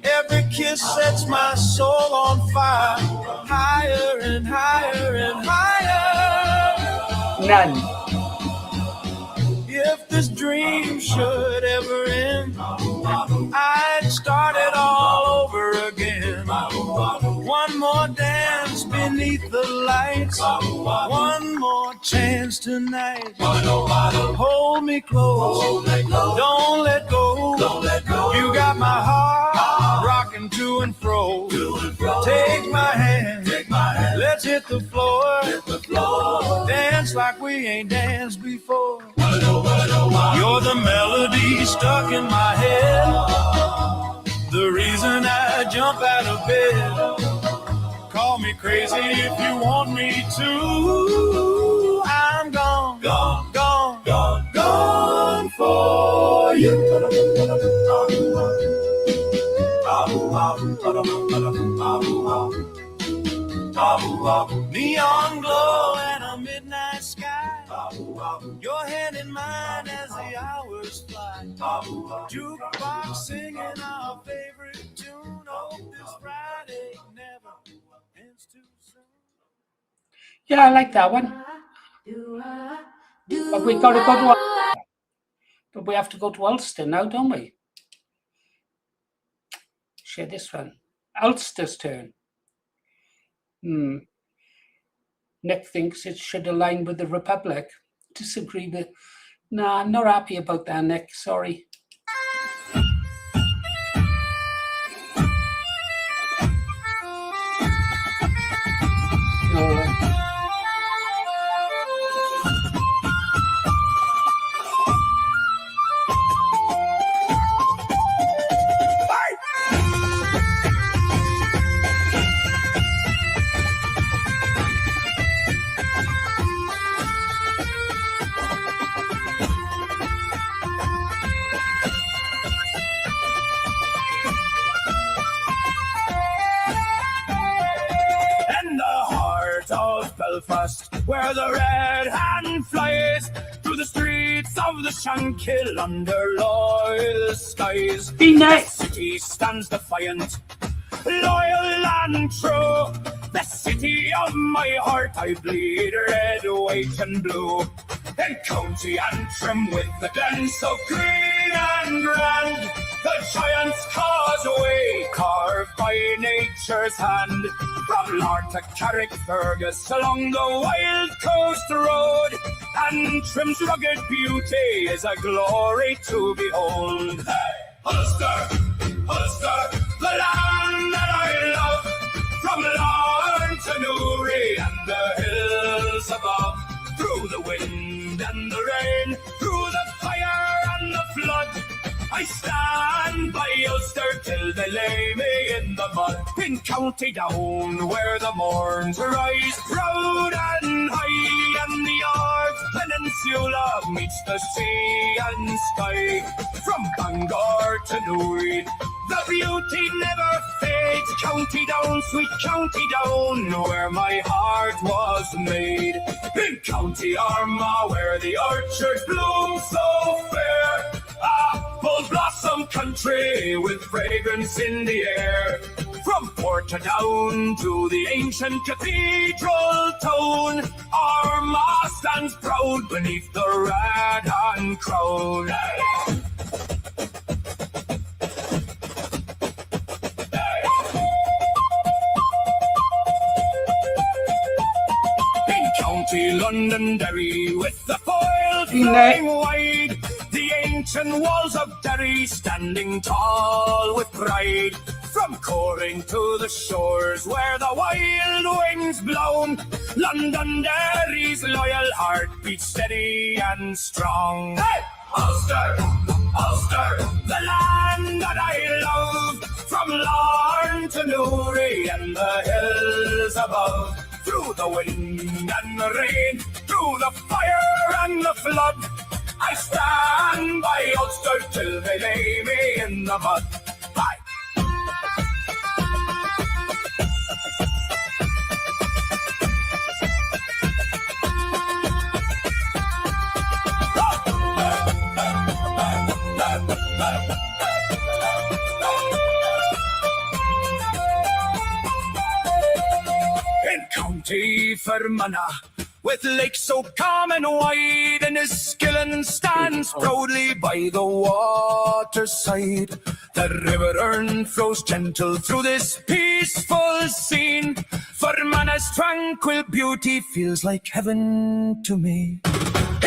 Every kiss sets my soul on fire, higher and higher and higher. None. If this dream should ever end, I'd start it all over again. One more dance beneath the lights, one more chance tonight. Hold me close, don't let go. You got my heart rocking to and fro. Take my hand, let's hit the floor. Dance like we ain't danced before. You're the melody stuck in my head, the reason I jump out of bed. Call me crazy if you want me to. I'm gone, gone, gone, gone, gone for you. Neon glow and a midnight sky, your hand in mine as the hours fly. Jukebox singing our favorite tune. Oh, this Friday never ends too soon. Yeah, I like that one. But we got to go to Ulster. But we have to go to Ulster now, don't we? Share this one. Ulster's turn. Nick thinks it should align with the Republic. Disagree with... Nah, I'm not happy about that, Nick. Sorry. No, Belfast, where the red hand flies through the streets of the Shankill under loyal skies. Be nice. The city stands defiant, loyal and true. The city of my heart, I bleed red, white and blue. In County Antrim with the glen so green and grand, the giant's causeway carved by nature's hand. From Lord to Carrickfergus along the wild coast road, Antrim's rugged beauty is a glory to behold. Hey, Ulster, Ulster, the land that I love, from Larne to Newry and the hills above, through the wind and the rain, through the fire and the flood, I stand by Ulster till they lay me in the mud. In County Down, where the morns rise proud and high, and the Ards Peninsula meets the sea and sky. From Bangor to Newry, the beauty never fades. County Down, sweet County Down, where my heart was made. In County Armagh, where the orchards bloom so fair, a full blossom country with fragrance in the air. From Portadown to the ancient cathedral town, Armagh stands proud beneath the red hand crown. In County Londonderry, with the foil flying wide, the ancient walls of Derry standing tall with pride. From Coring to the shores where the wild wind's blown, Londonderry's loyal heart beats steady and strong. Hey! Ulster, Ulster, the land that I love, from Larne to Newry and the hills above, through the wind and the rain, through the fire and the flood, I stand by Ulster till they lay me in the mud. Bye. In County Fermanagh, with lakes so calm and wide, and Enniskillen stands proudly by the waterside. The River Erne flows gentle through this peaceful scene. Fermanagh's tranquil beauty feels like heaven to me.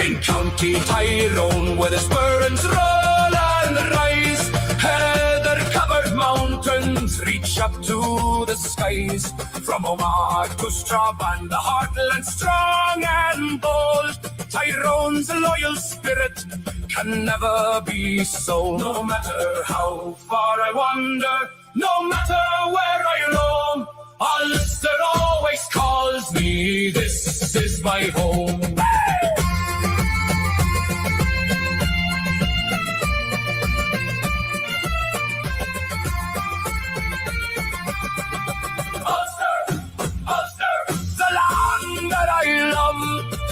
In County Tyrone, where the Spurns roll and rise, heather-covered mountains reach up to the skies. From Omagh to Strabane, the heartland strong and bold, Tyrone's loyal spirit can never be sold. No matter how far I wander, no matter where I roam, Ulster always calls me, this is my home. Hey!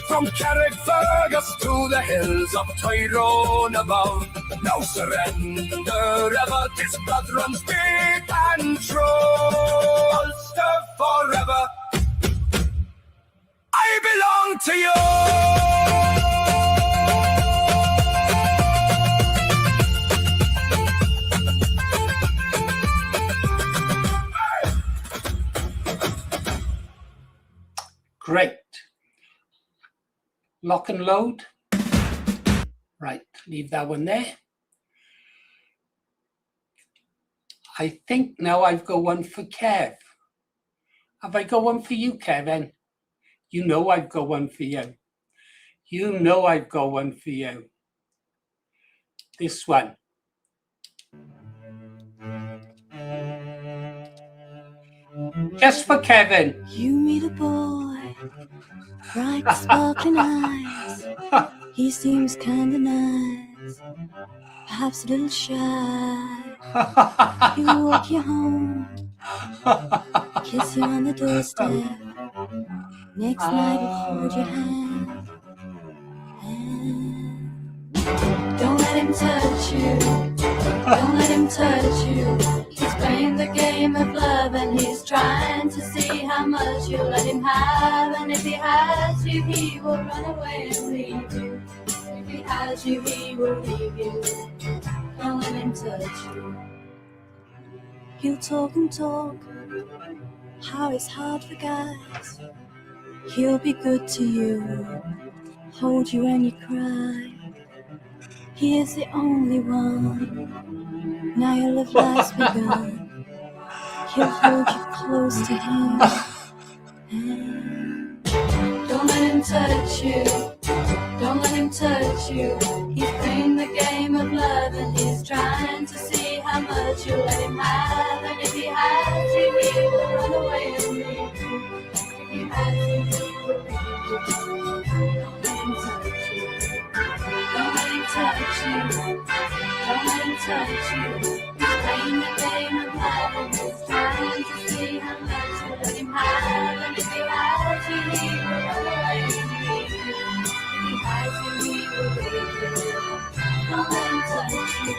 From Carrickfergus to the hills of Tyrone above, no surrender ever, this blood runs deep and true. Ulster forever, I belong to you. Great. Lock and load. Right, leave that one there. I think now I've got one for Kev. Have I got one for you, Kevin? You know I've got one for you. You know I've got one for you. This one. Just for Kevin. You meet a boy, bright sparkling eyes. He seems kinda nice, perhaps a little shy. He'll walk you home, kiss you on the doorstep, Next night he'll hold your hand. Don't let him touch you. Don't let him touch you. He's playing the game of love and he's trying to see how much you let him have. And if he has you, he will run away and leave you. If he has you, he will leave you. Don't let him touch you. He'll talk and talk, how it's hard for guys. He'll be good to you, hold you when you cry. He is the only one. Now your love life's begun. He'll hold you close to him. And don't let him touch you. Don't let him touch you. He's playing the game of love and he's trying to see how much you let him have. And if he has you, he will run away and leave you. If he has you, he will leave you. Don't let him touch you. Don't let him touch you. Don't let him touch you. He's playing the game of love and he's trying to see how much you let him have. And if he has you, he will run away and leave you. If he has you, he will leave you. Don't let him touch you.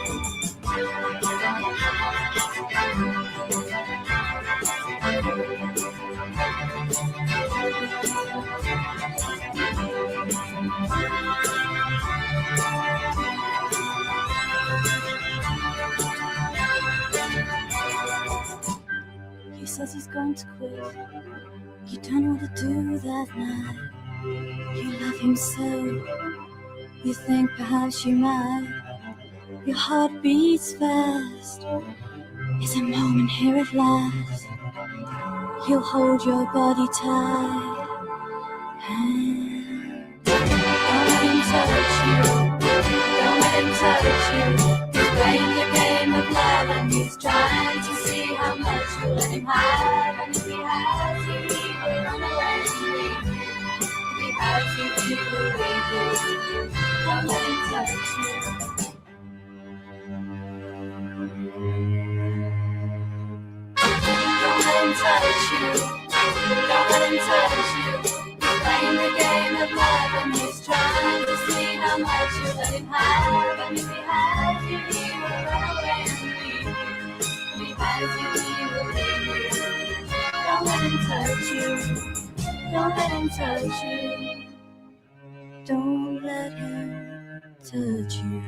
He says he's going to quit. You don't know what to do that night. You love him so. You think perhaps you might. Your heart beats fast. It's a moment here at last. He'll hold your body tight. And don't let him touch you. Don't let him touch you. He's playing the game of love and he's trying to see how much you let him have. And if he has you, he will run away and leave you. If he has you, he will leave you. Don't let him touch you. Don't let him touch you. Don't let him touch you. He's playing the game of love and he's trying to see how much you let him have. And if he has you, he will run away and leave you. If he has you, he will leave you. Don't let him touch you. Don't let him touch you. Don't let him touch you.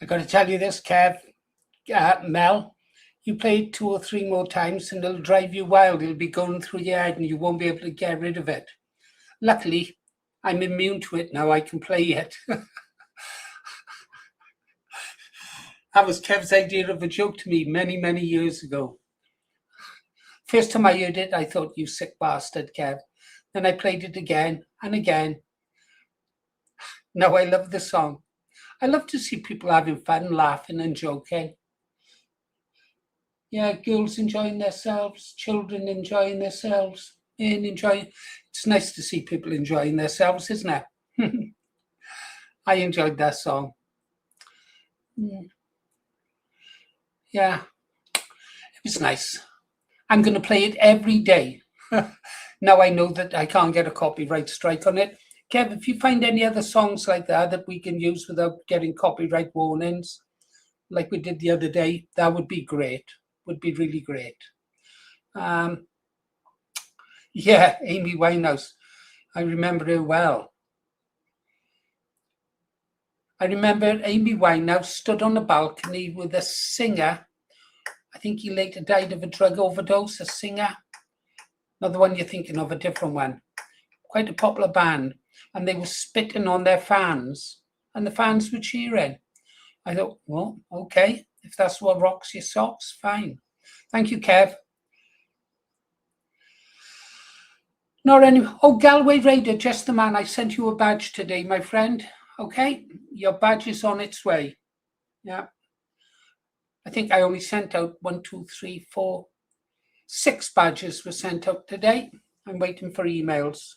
I got to tell you this, Kev, Mel, you play it 2 or 3 more times and it'll drive you wild. It'll be going through your head and you won't be able to get rid of it. Luckily, I'm immune to it now. I can play it. That was Kev's idea of a joke to me many, many years ago. First time I heard it, I thought, you sick bastard, Kev. Then I played it again and again. Now I love the song. I love to see people having fun, laughing and joking. Yeah, girls enjoying themselves, children enjoying themselves, and enjoying. It's nice to see people enjoying themselves, isn't it? I enjoyed that song. Yeah, it was nice. I'm going to play it every day. Now I know that I can't get a copyright strike on it. Kev, if you find any other songs like that we can use without getting copyright warnings, like we did the other day, that would be great. Would be really great. Yeah, Amy Winehouse. I remember her well. I remember Amy Winehouse stood on a balcony with a singer. I think he later died of a drug overdose, a singer. Not the one you're thinking of, a different one. Quite a popular band. And they were spitting on their fans. And the fans were cheering. I thought, well, okay. If that's what rocks your socks, fine. Thank you, Kev. Not any. Oh, Galway Raider, just the man. I sent you a badge today, my friend. Okay, your badge is on its way. Yeah. I think I only sent out 1, 2, 3, 4, 6 badges were sent out today. I'm waiting for emails.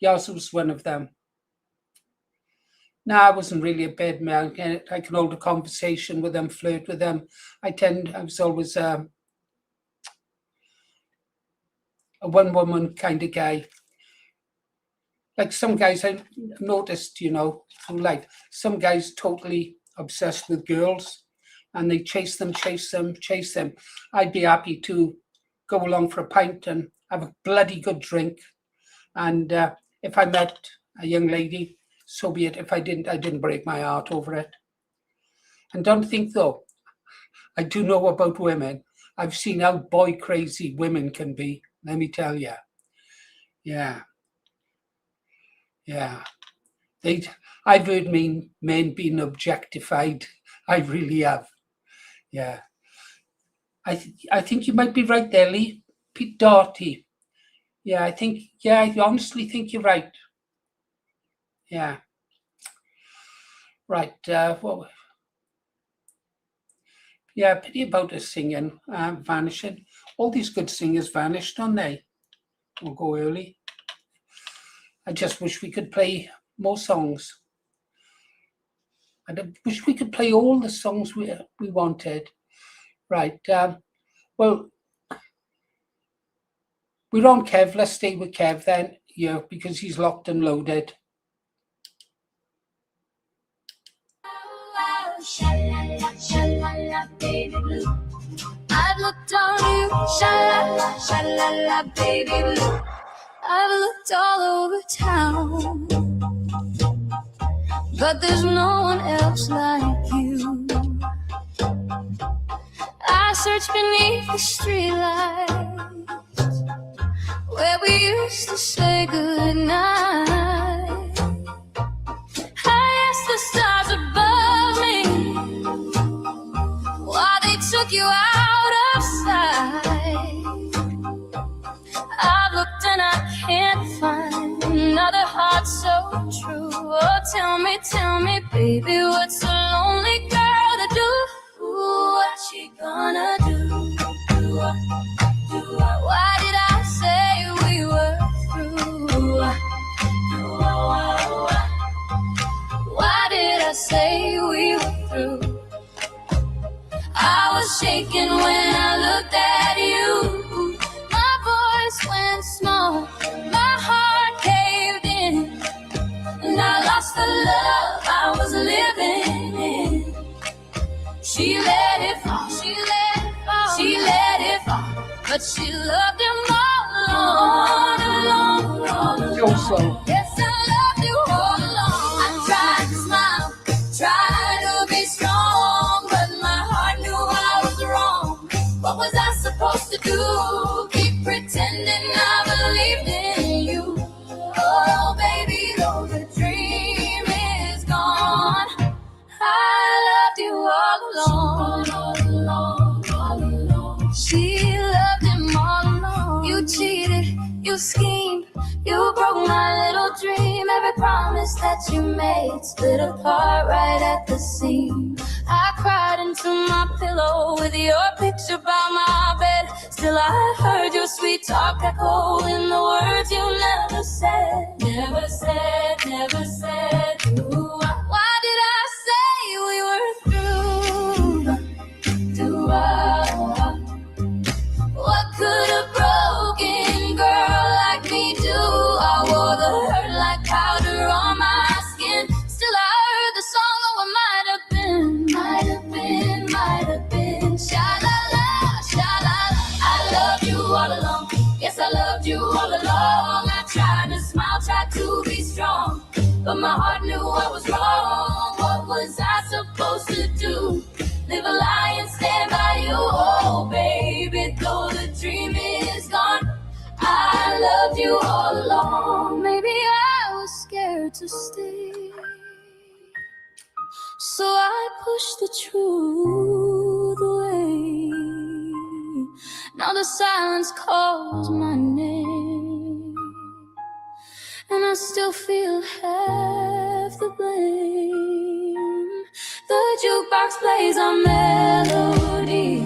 Yours was one of them. No, I wasn't really a bed man. I can hold a conversation with them, flirt with them. I was always a one-woman kind of guy. Like some guys I noticed, through life, some guys totally obsessed with girls and they chase them. I'd be happy to go along for a pint and have a bloody good drink. And if I met a young lady, so be it. If I didn't break my heart over it. And don't think though, I do know about women. I've seen how boy crazy women can be. Let me tell you. Yeah. I've heard men being objectified. I really have. Yeah. I think you might be right there, Lee. Pete Doherty. Yeah, I honestly think you're right. Yeah. Right. Well, yeah, pity about the singing vanishing. All these good singers vanished, don't they? Or go early. I just wish we could play more songs. I wish we could play all the songs we wanted. Right. Well, we're on Kev. Let's stay with Kev then. Yeah, because he's locked and loaded. Sha-la-la, sha-la-la, baby blue. I've looked on you, sha-la-la, sha-la-la, baby blue. I've looked all over town, but there's no one else like you. I search beneath the streetlights where we used to say goodnight. I asked the stars above me why they took you out of sight. I've looked and I can't find another heart so true. Oh, tell me, baby, what's a lonely girl to do? What's she gonna do? Why did I say we were through? Why did I say we were through? I was shaking when I looked at you. My voice went small, my heart caved in, and I lost the love I was living in. She let it fall, but she loved him all along. Yes, I loved you all along. I tried to smile, tried to be strong, but my heart knew I was wrong. What was I supposed to do? Keep pretending I believed in you. Oh, baby, though the dream is gone, I loved you all along. She loved him all along. You cheated, you schemed, you broke my little dream. Every promise that you made split apart right at the seam. I cried into my pillow with your picture by my bed. Still I heard your sweet talk echo in the words you never said. Never said. Ooh, why did I say we were through? What could a broken girl like me do? I wore the hurt like powder on my skin. Still I heard the song, oh, it might have been. Sha-la-la, sha-la-la. I loved you all along. Yes, I loved you all along. I tried to smile, tried to be strong, but my heart knew I was wrong. What was I supposed to do? Live a lie and stand by you, oh baby, though the dream is gone, I loved you all along. Maybe I was scared to stay, so I pushed the truth away. Now the silence calls my name, and I still feel half the blame. The jukebox plays our melody,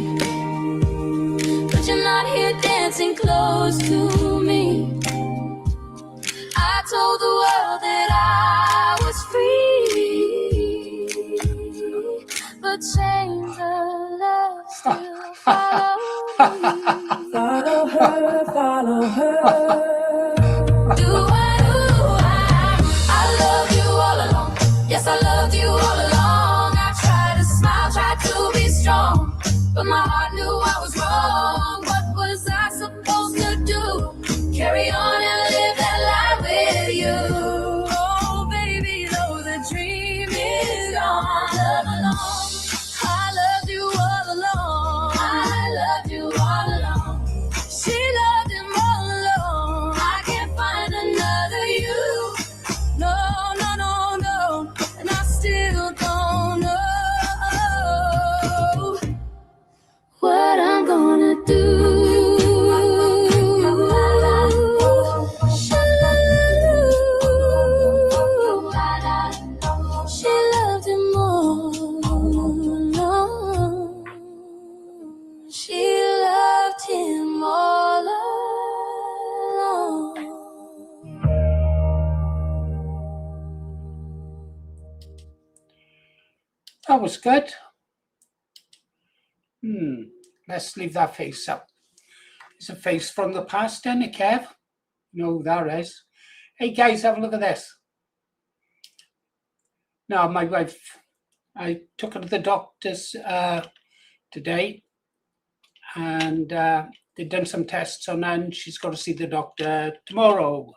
but you're not here dancing close to me. I told the world that I was free, the chains of love still follow me. Follow her, follow her. Do I love you all along. Yes, I loved you all along. I tried to smile, tried to be strong, but my heart knew I was wrong. What was I supposed to do? Carry on and live that life with you. Oh, baby, though the dream is gone, love alone. I loved you all along. I loved you all along. She loved him all alone. I can't find another you. No, no, no, no. And I still don't know what I'm gonna do. She loved him all alone. She loved him all alone. That was good. Let's leave that face up. It's a face from the past, isn't it, Kev? You know who that is. Hey guys, have a look at this. Now, my wife, I took her to the doctor's today, and they've done some tests on her, and she's got to see the doctor tomorrow.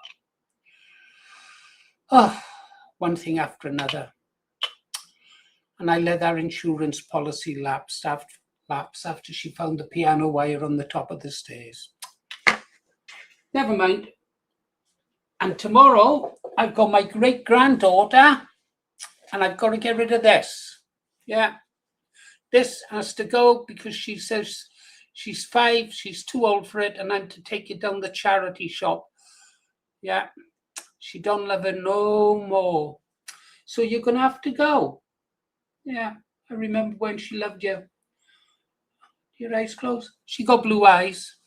Oh, one thing after another. And I let our insurance policy lapse after she found the piano wire on the top of the stairs. Never mind. And tomorrow, I've got my great-granddaughter, and I've got to get rid of this. Yeah. This has to go because she says she's 5, she's too old for it, and I'm to take it down the charity shop. Yeah. She don't love her no more. So you're going to have to go. Yeah. I remember when she loved you. Your eyes closed. She got blue eyes.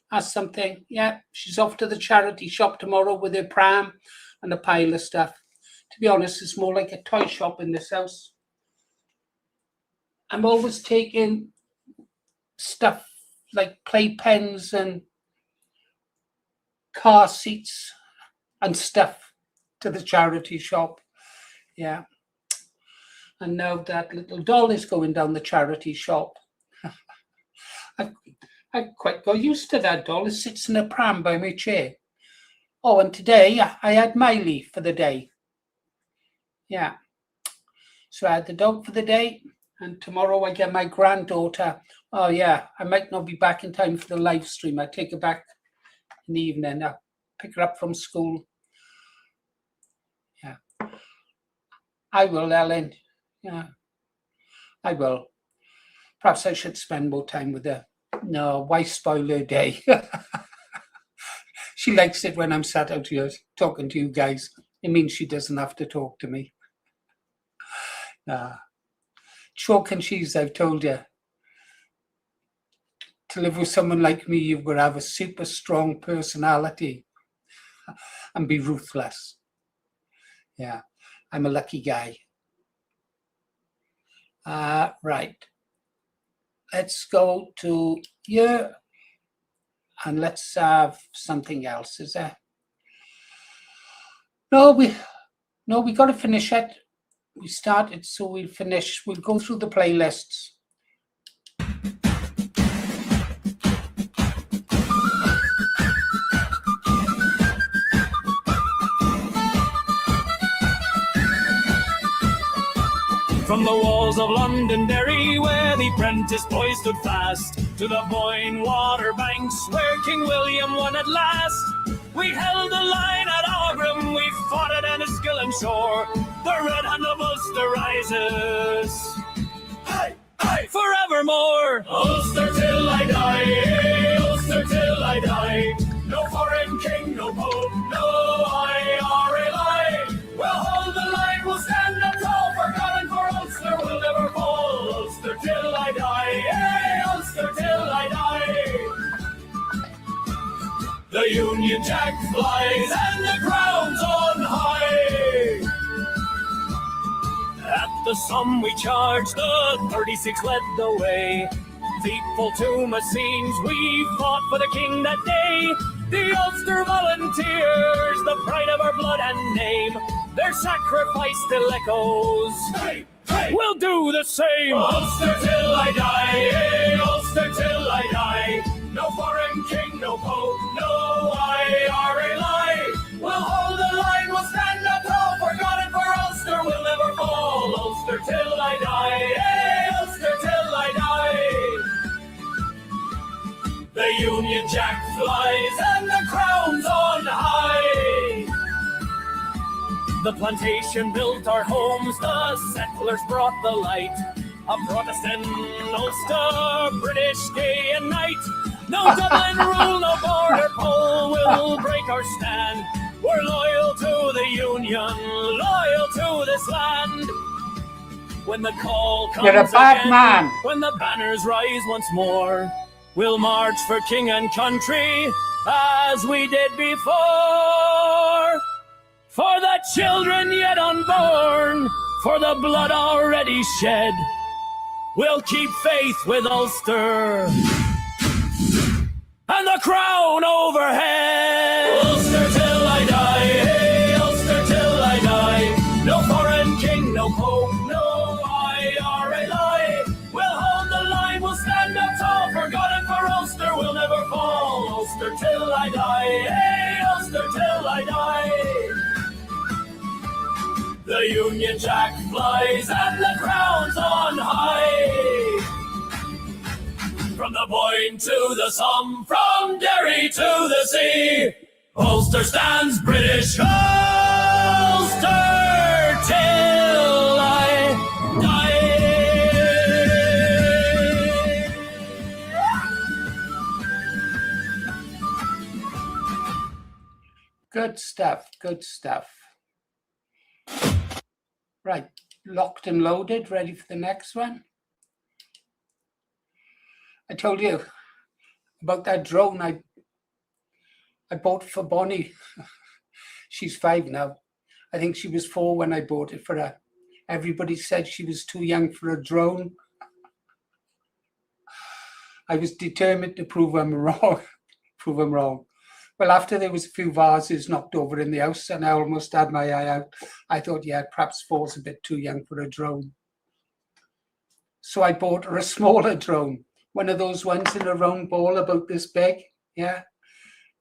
That's something. Yeah. She's off to the charity shop tomorrow with her pram and a pile of stuff. To be honest, it's more like a toy shop in this house. I'm always taking stuff like playpens and car seats and stuff to the charity shop. Yeah. And now that little doll is going down the charity shop. I quite got used to that doll. It sits in a pram by my chair. Oh, and today I had Miley for the day. Yeah. So I had the dog for the day, and tomorrow I get my granddaughter. Oh, yeah, I might not be back in time for the live stream. I take her back in the evening. I pick her up from school. Yeah. I will, Ellen. Yeah, I will. Perhaps I should spend more time with her. No, why spoil her day? She likes it when I'm sat out here talking to you guys. It means she doesn't have to talk to me. Chalk and cheese, I've told you. To live with someone like me, you've got to have a super strong personality and be ruthless. Yeah, I'm a lucky guy. Right. Let's go to here and let's have something else. Is there? No, we got to finish it. We started, so we'll finish. We'll go through the playlists. From the walls of Londonderry, where the apprentice boys stood fast, to the Boyne water banks, where King William won at last. We held the line at Aughrim, we fought at Enniskillen shore. The red hand of Ulster rises, hey, hey, forevermore. Ulster till I die, Ulster till I die. No foreign king, no pope, no IRLI. We'll hold the line, we'll stand up tall, for God and for Ulster will never fall. Ulster till I die, hey, Ulster till I die. The Union Jack flies and the crown's on high. At the sum we charged, the 36 led the way. Faithful to Messines, we fought for the king that day. The Ulster Volunteers, the pride of our blood and name. Their sacrifice still echoes. Hey, hey. We'll do the same. Ulster till I die, hey, Ulster till I die. No foreign king, no pope, no IRA lie. We'll hold the line, we'll stand up tall. For God and for Ulster, we'll never fall. Ulster till I die, hey, Ulster till I die. The Union Jack flies and the crown's on high. The plantation built our homes, the settlers brought the light. A Protestant Ulster, British day and night. No Dublin rule, no border poll will break our stand. We're loyal to the Union, loyal to this land. When the call comes You're a bad again, man. when the banners rise once more, we'll march for king and country as we did before. For the children yet unborn, for the blood already shed, we'll keep faith with Ulster and the crown overhead. Ulster till I die, hey, Ulster till I die. No foreign king, no pope, no IRA lie. We'll hold the line, we'll stand up tall. For God and for Ulster, we'll never fall. Ulster till I die, hey, Ulster till I die. The Union Jack flies and the crown's on high. From the Boyne to the Somme, from Derry to the sea, Ulster stands British. Ulster till I die. Good stuff, good stuff. Right, locked and loaded, ready for the next one. I told you about that drone I bought for Bonnie. She's 5 now. I think she was 4 when I bought it for her. Everybody said she was too young for a drone. I was determined to prove them wrong. Well, after there was a few vases knocked over in the house and I almost had my eye out, I thought, yeah, perhaps 4's a bit too young for a drone. So I bought her a smaller drone, one of those ones in a round ball about this big, yeah,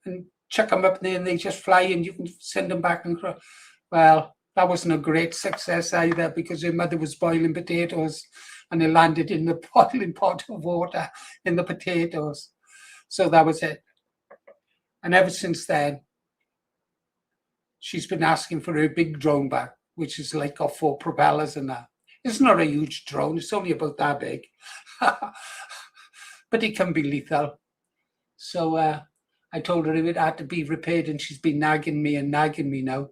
and chuck them up there and they just fly and you can send them back and cry. Well, that wasn't a great success either because her mother was boiling potatoes and it landed in the boiling pot of water in the potatoes. So that was it. And ever since then, she's been asking for her big drone back, which is like got 4 propellers and that. It's not a huge drone. It's only about that big. But it can be lethal. So I told her it had to be repaired and she's been nagging me now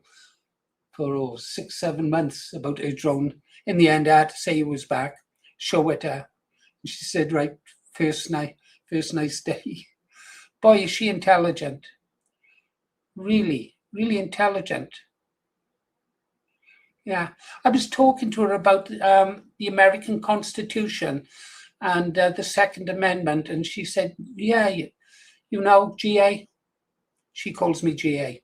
for 6-7 months about her drone. In the end, I had to say it was back, show it to her. And she said, right, first nice day. Boy, is she intelligent. Really, really intelligent. Yeah, I was talking to her about the American Constitution and the Second Amendment, and she said, yeah, you know, GA? She calls me GA.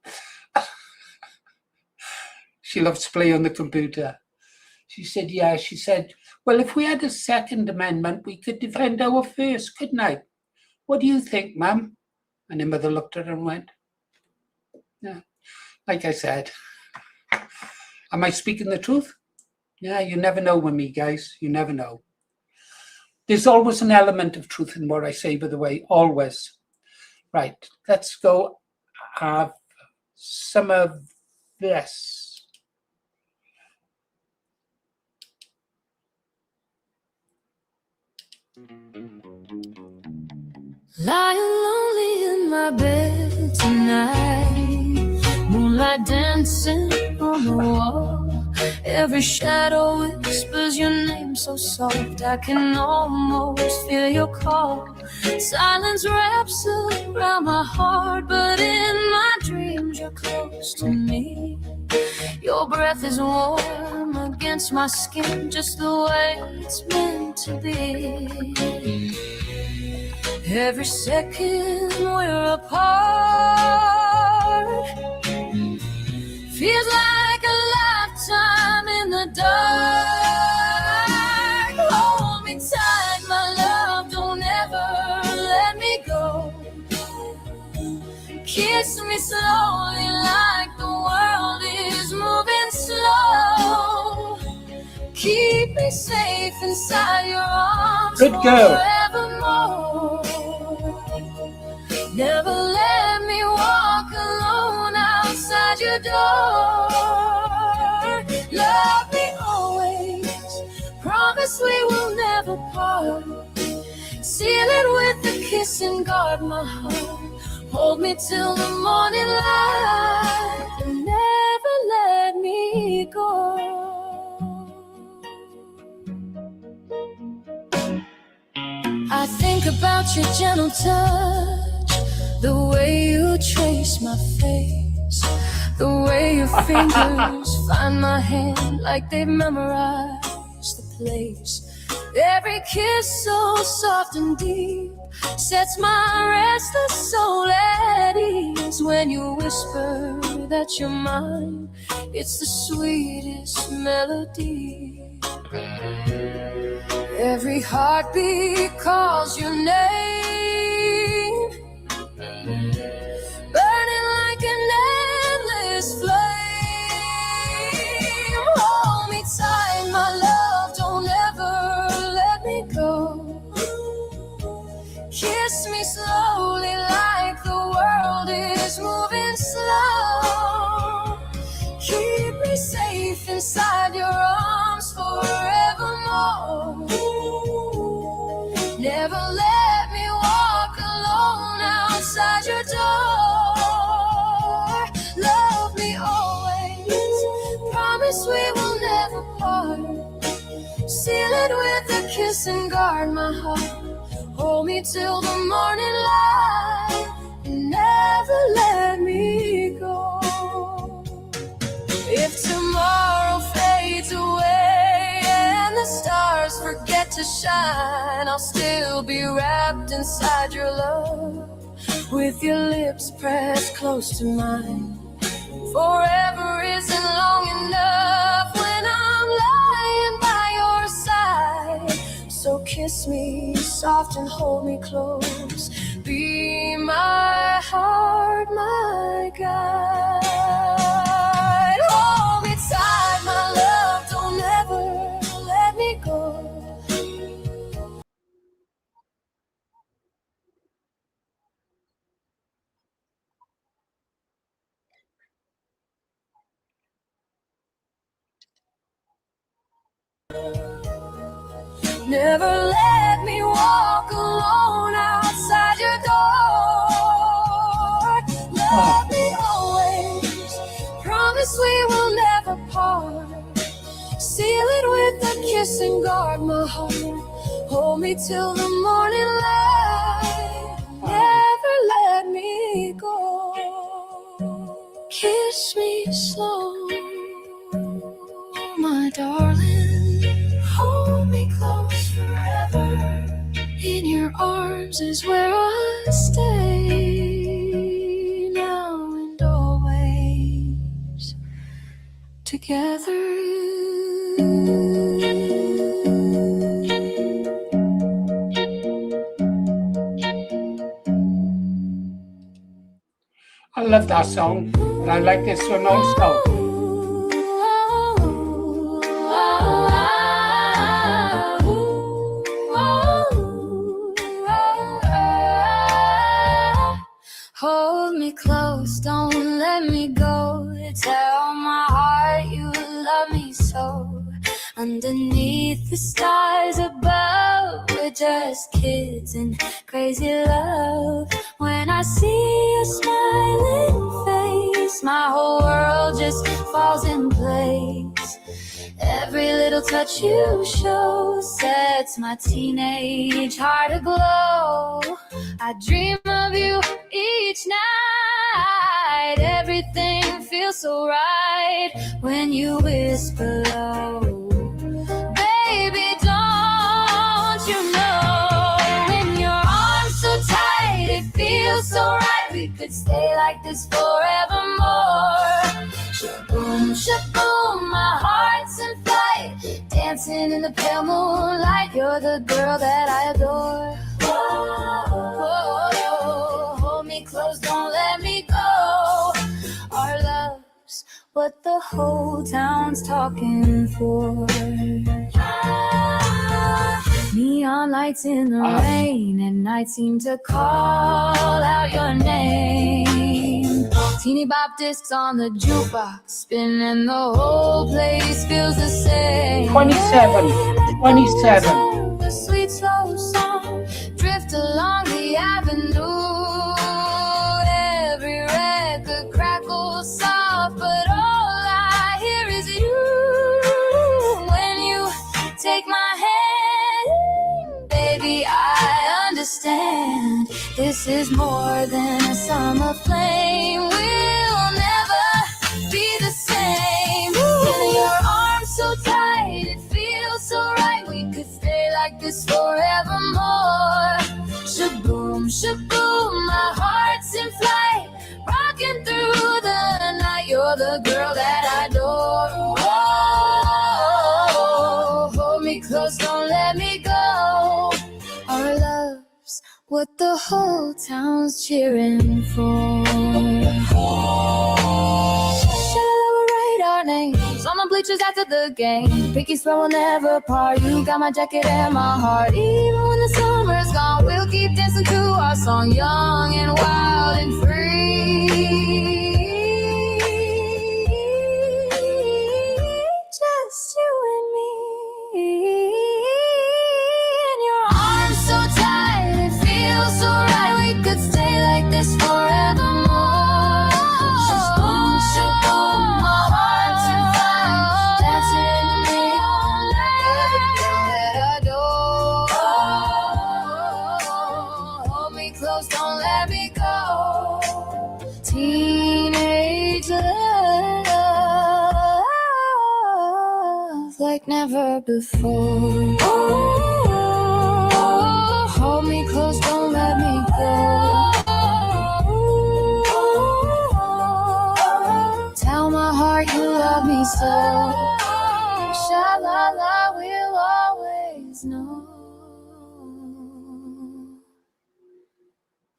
She loves to play on the computer. She said, yeah, she said, well, if we had a Second Amendment, we could defend our First, couldn't I? What do you think, Mum? And her mother looked at her and went, yeah, like I said, am I speaking the truth? Yeah, you never know with me, guys. You never know. There's always an element of truth in what I say, by the way, always. Right, let's go have some of this. Lying lonely in my bed tonight, moonlight dancing on the wall. Every shadow whispers your name so soft, I can almost feel your call. Silence wraps around my heart, but in my dreams you're close to me. Your breath is warm against my skin, just the way it's meant to be. Every second we're apart feels like a lifetime in the dark. Hold me tight, my love, don't ever let me go. Kiss me slowly like the world is moving slow. Keep me safe inside your arms. Good girl. Forevermore. Never let me walk alone outside your door. Love me always. Promise we will never part. Seal it with a kiss and guard my heart. Hold me till the morning light and never let me go. I think about your gentle touch, the way you trace my face, the way your fingers find my hand like they've memorized the place. Every kiss so soft and deep sets my restless soul at ease. When you whisper that you're mine, it's the sweetest melody. Every heartbeat calls your name, burning like an endless flame. Hold me tight, my love, don't ever let me go. Kiss me slowly like the world is moving slow. Keep me safe inside your arms forevermore. Never let me walk alone outside your door. Love me always. Promise we will never part. Seal it with a kiss and guard my heart. Hold me till the morning light and never let me go. If tomorrow fades away and the stars forget to shine, I'll still be wrapped inside your love, with your lips pressed close to mine. Forever isn't long enough when I'm lying by your side. So kiss me soft and hold me close. Be my heart, my guide. Hold me tight, my love, don't ever let me go. Never let me walk alone outside your door. Love me always. Promise we will never part. Seal it with a kiss and guard my heart. Hold me till the morning light. Never let me go. Kiss me slow, my darling. Hold me close forever. In your arms is where I stay, now and always together. I love that song, and I like this one also. Hold me close, don't let me go. Tell my heart you love me so. Underneath the stars above, we're just kids in crazy love. When I see your smiling face, my whole world just falls in place. Every little touch you show sets my teenage heart aglow. I dream of you each night. Everything feels so right. night when you whisper low. Baby, don't you know when your arms so tight, it feels so right. We could stay like this forevermore. Shaboom, shaboom, my heart's in flight, dancing in the pale moonlight. You're the girl that I adore. Oh, hold me close, don't let me go. Our love's what the whole town's talking for. Neon lights in the rain at night seem to call out your name. Teeny bop discs on the jukebox spinning, the whole place feels the same. 27. The sweet slow song drift along the avenue. Every record crackles soft, but all I hear is you. When you take my hand, baby, I understand. This is more than a summer flame. We'll never be the same. In your arms so tight, it feels so right. We could stay like this forevermore. Shaboom, shaboom, my heart's in flight, rocking through the night. You're the girl that I adore. Oh, hold me close, don't let me go. Our love's what the whole town's cheering for. Shall we write our names on the bleachers after the game? Picky swear we'll never part. You got my jacket and my heart. Even when the summer's gone, we'll keep dancing to our song, young and wild and free. Just you and me. In your arms so tight, it feels so right. We could stay like this forevermore. Shaboom, shaboom, my heart's in flight, dancing in the neon light. Every girl that I adore. Hold me close, don't let me go. Teenage love like never before. Oh, hold me close, don't let me go. Tell my heart you love me so. Sha-la-la, we'll always know.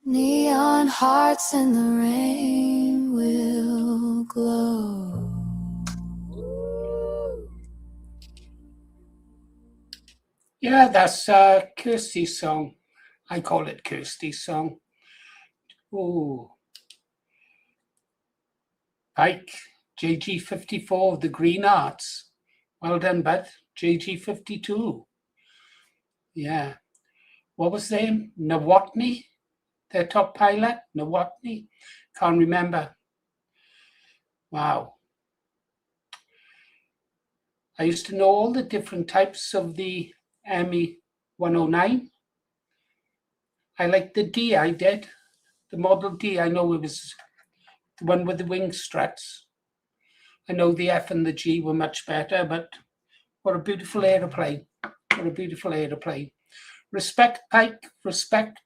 Neon hearts in the rain will glow. Yeah, that's Kirsty's song. I call it Kirsty's song. Oh, Pike, JG54 of the Green Arts. Well done, bud. JG52. Yeah. What was their name? Nawatney? Their top pilot? Nawatney? Can't remember. Wow. I used to know all the different types of the ME 109. I liked the D, I did. The Model D, I know it was the one with the wing struts. I know the F and the G were much better, but what a beautiful aeroplane. What a beautiful aeroplane. Respect, Pike, respect.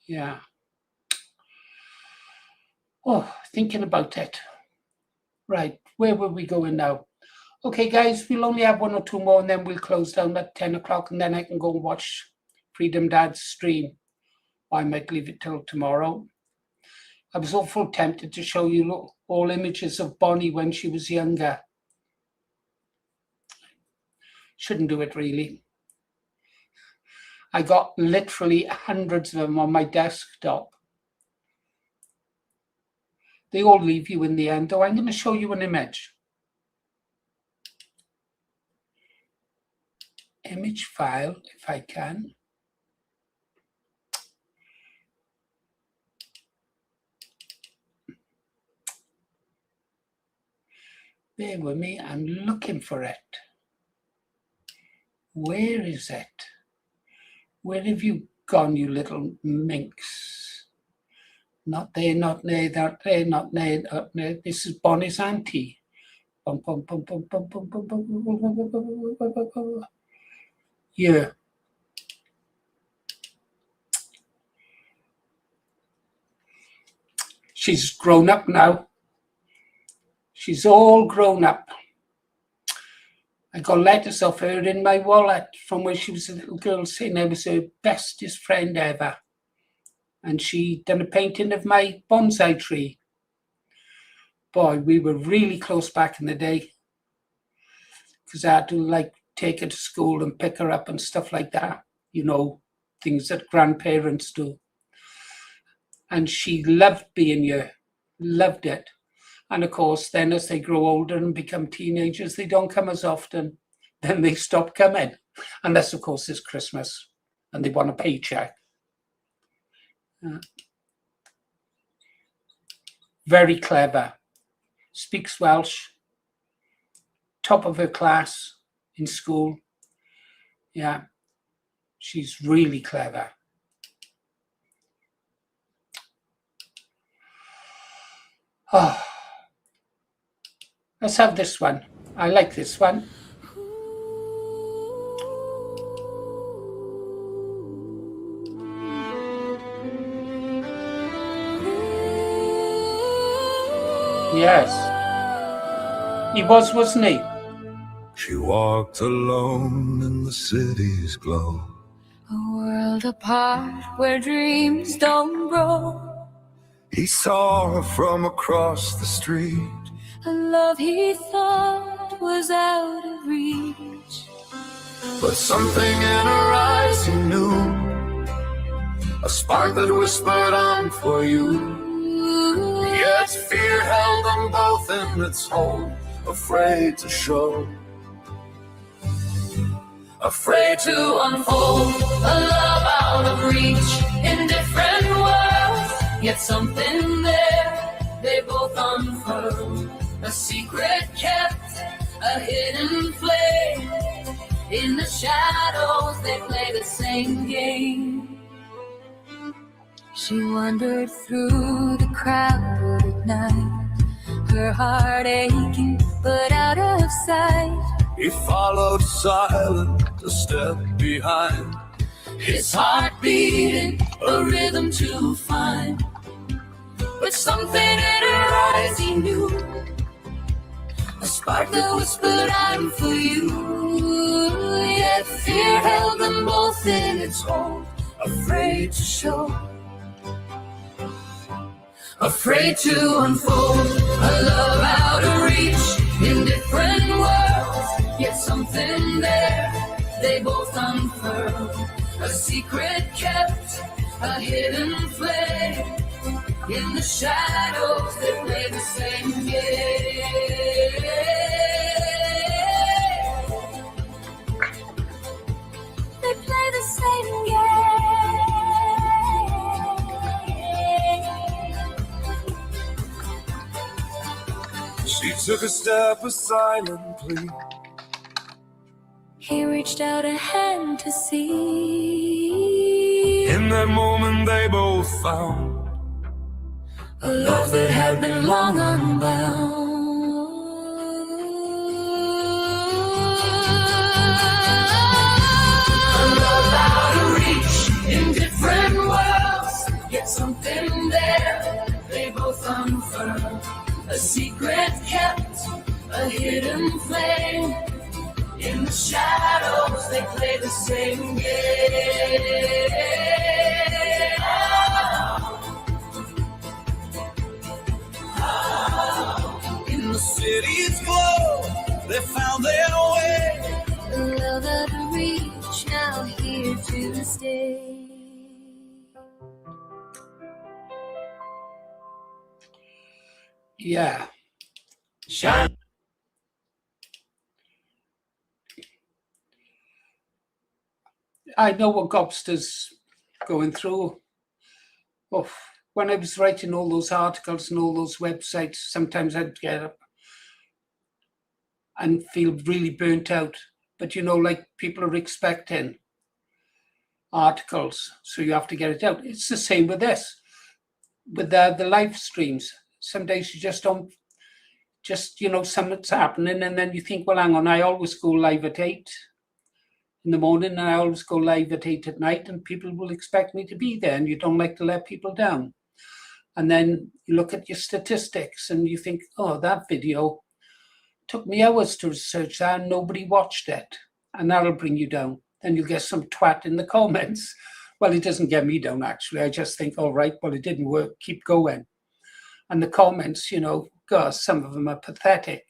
Yeah. Oh, thinking about it. Right, where were we going now? Okay, guys, we'll only have one or two more and then we'll close down at 10 o'clock and then I can go and watch Freedomdad's stream. Or I might leave it till tomorrow. I was awful tempted to show you all images of Bonnie when she was younger. Shouldn't do it, really. I got literally hundreds of them on my desktop. They all leave you in the end, though. I'm going to show you an image. Image file, if I can. Bear with me, I'm looking for it. Where is it? Where have you gone, you little minx? Not there, not there, not there, not there, not there. This is Bonnie's auntie. Bum, bum, bum, bum, bum, bum, bum, bum, bum, bum, bum, bum, bum, bum, bum. Yeah. She's grown up now. She's all grown up. I got letters of her in my wallet from when she was a little girl saying I was her bestest friend ever. And she done a painting of my bonsai tree. Boy, we were really close back in the day because I had to like take her to school and pick her up and stuff like that. You know, things that grandparents do. And she loved being here, loved it. And of course, then as they grow older and become teenagers, they don't come as often. Then they stop coming. Unless, of course, it's Christmas and they want a paycheck. Very clever. Speaks Welsh. Top of her class in school. Yeah. She's really clever. Oh. Let's have this one. I like this one. Yes. He was, wasn't he? She walked alone in the city's glow. A world apart where dreams don't grow. He saw her from across the street. A love he thought was out of reach. But something in her eyes he knew, a spark that whispered, "I'm for you." Yet fear held them both in its hold, afraid to show, afraid to unfold A love out of reach in different worlds. Yet something there they both unfurled. A secret kept, a hidden flame. In the shadows they play the same game. She wandered through the crowd at night, her heart aching but out of sight. He followed silent, a step behind, His heart beating, a rhythm to find. But something in her eyes he knew, a spark that whispered, "I'm for you." Yet fear held them both in its hold, afraid to show, afraid to unfold a love out of reach in different worlds. Yet something there they both unfurled, a secret kept, a hidden flame. In the shadows they play the same game. They play the same game. she took a step, a silent plea. He reached out a hand to see. In that moment they both found A love that had been long unbound. A love out of reach in different worlds. Yet something there they both unfurled. A secret kept, a hidden flame. In the shadows they play the same game. in the city's glow. They found their way. A love out of reach, now here to stay. Yeah. Shine. I know what Gobster's going through. Oh, when I was writing all those articles and all those websites, sometimes I'd get up and feel really burnt out. But you know, like people are expecting articles, so you have to get it out. It's the same with this. with the live streams. Some days you just don't, something's happening, and then you think, well, hang on, I always go live at 8 in the morning, and I always go live at 8 at night, and people will expect me to be there, and you don't like to let people down. And then you look at your statistics and you think, oh, that video took me hours to research that and nobody watched it. And that'll bring you down. Then you'll get some twat in the comments. Well, it doesn't get me down, actually. I just think, all right, well, it didn't work. Keep going. And the comments, God, some of them are pathetic.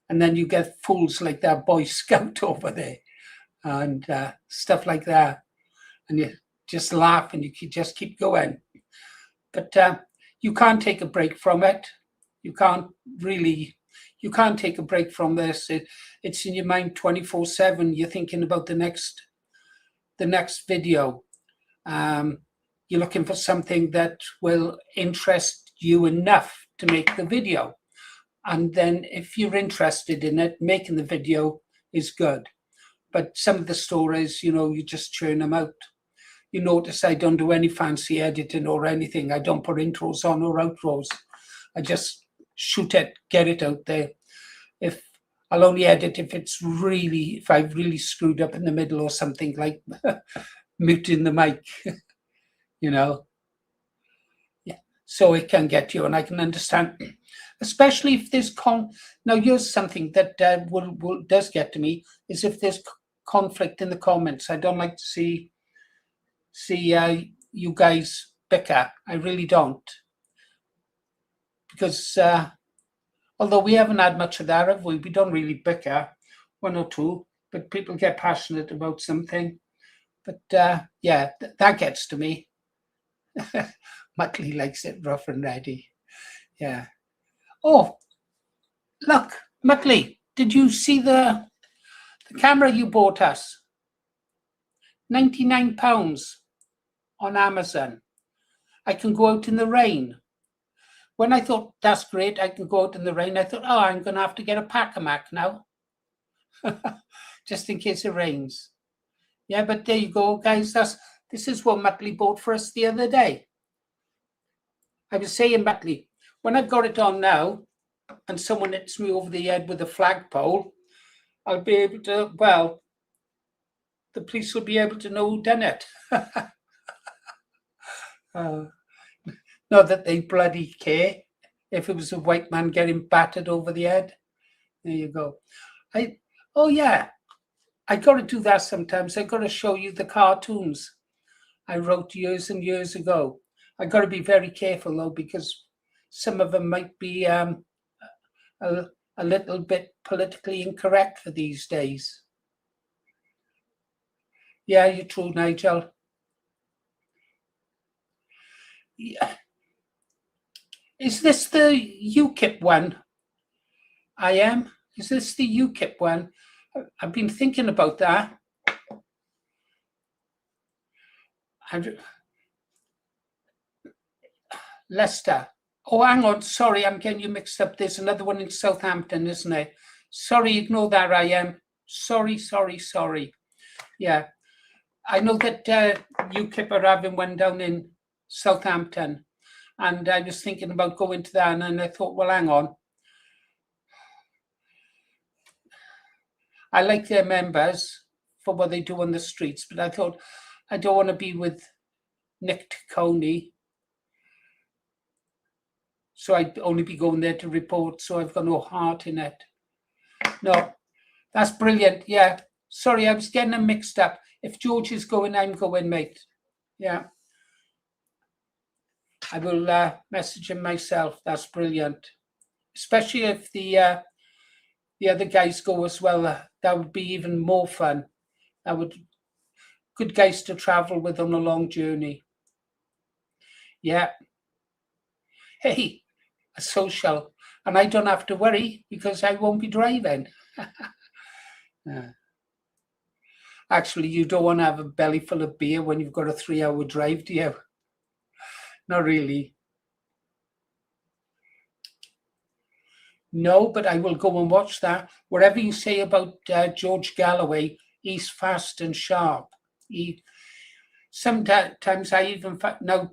And then you get fools like that Boy Scout over there and stuff like that. And you just laugh and you just keep going. But you can't take a break from it. You can't take a break from this. It's in your mind 24/7. You're thinking about the next video. You're looking for something that will interest you enough to make the video. And then if you're interested in it, making the video is good. But some of the stories, you just churn them out. You notice I don't do any fancy editing or anything. I don't put intros on or outros. I just shoot it, get it out there. I'll only edit if I've really screwed up in the middle or something, like muting the mic, Yeah. So it can get you, and I can understand, especially if there's now here's something that does get to me, is if there's conflict in the comments. I don't like to see you guys bicker. I really don't, because although we haven't had much of that, have we? We don't really bicker, one or two, but people get passionate about something. But that gets to me. Muttley likes it rough and ready. Yeah. Oh, look, Muttley, did you see the camera you bought us? £99 on Amazon. I can go out in the rain. When I thought, that's great, I can go out in the rain, I thought, oh, I'm going to have to get a pack-a-mac now. Just in case it rains. Yeah, but there you go, guys. This is what Muttley bought for us the other day. I was saying, Muttley, when I've got it on now and someone hits me over the head with a flagpole, I'll be able to, well, the police will be able to know who done it. Not that they bloody care if it was a white man getting battered over the head. There you go. Oh yeah, I got to do that sometimes. I got to show you the cartoons I wrote years and years ago. I got to be very careful though, because some of them might be a little bit politically incorrect for these days. Yeah, you're true, Nigel. Yeah. Is this the UKIP one? I am. Is this the UKIP one? I've been thinking about that. Leicester. Oh, hang on. Sorry, I'm getting you mixed up. There's another one in Southampton, isn't there? Sorry, ignore that. I am. Sorry. Yeah. I know that UKIP are having one down in Southampton. And I was thinking about going to that, and I thought, well, hang on. I like their members for what they do on the streets, but I thought I don't want to be with Nick Coney. So I'd only be going there to report, so I've got no heart in it. No, that's brilliant. Yeah. Sorry, I was getting them mixed up. If George is going, I'm going, mate. Yeah. I will message him myself. That's brilliant. Especially if the other guys go as well. That would be even more fun. That would good guys to travel with on a long journey. Yeah. Hey, a social. And I don't have to worry because I won't be driving. Actually, you don't want to have a belly full of beer when you've got a 3-hour drive, do you? Not really. No, but I will go and watch that. Whatever you say about George Galloway, he's fast and sharp. Sometimes I even now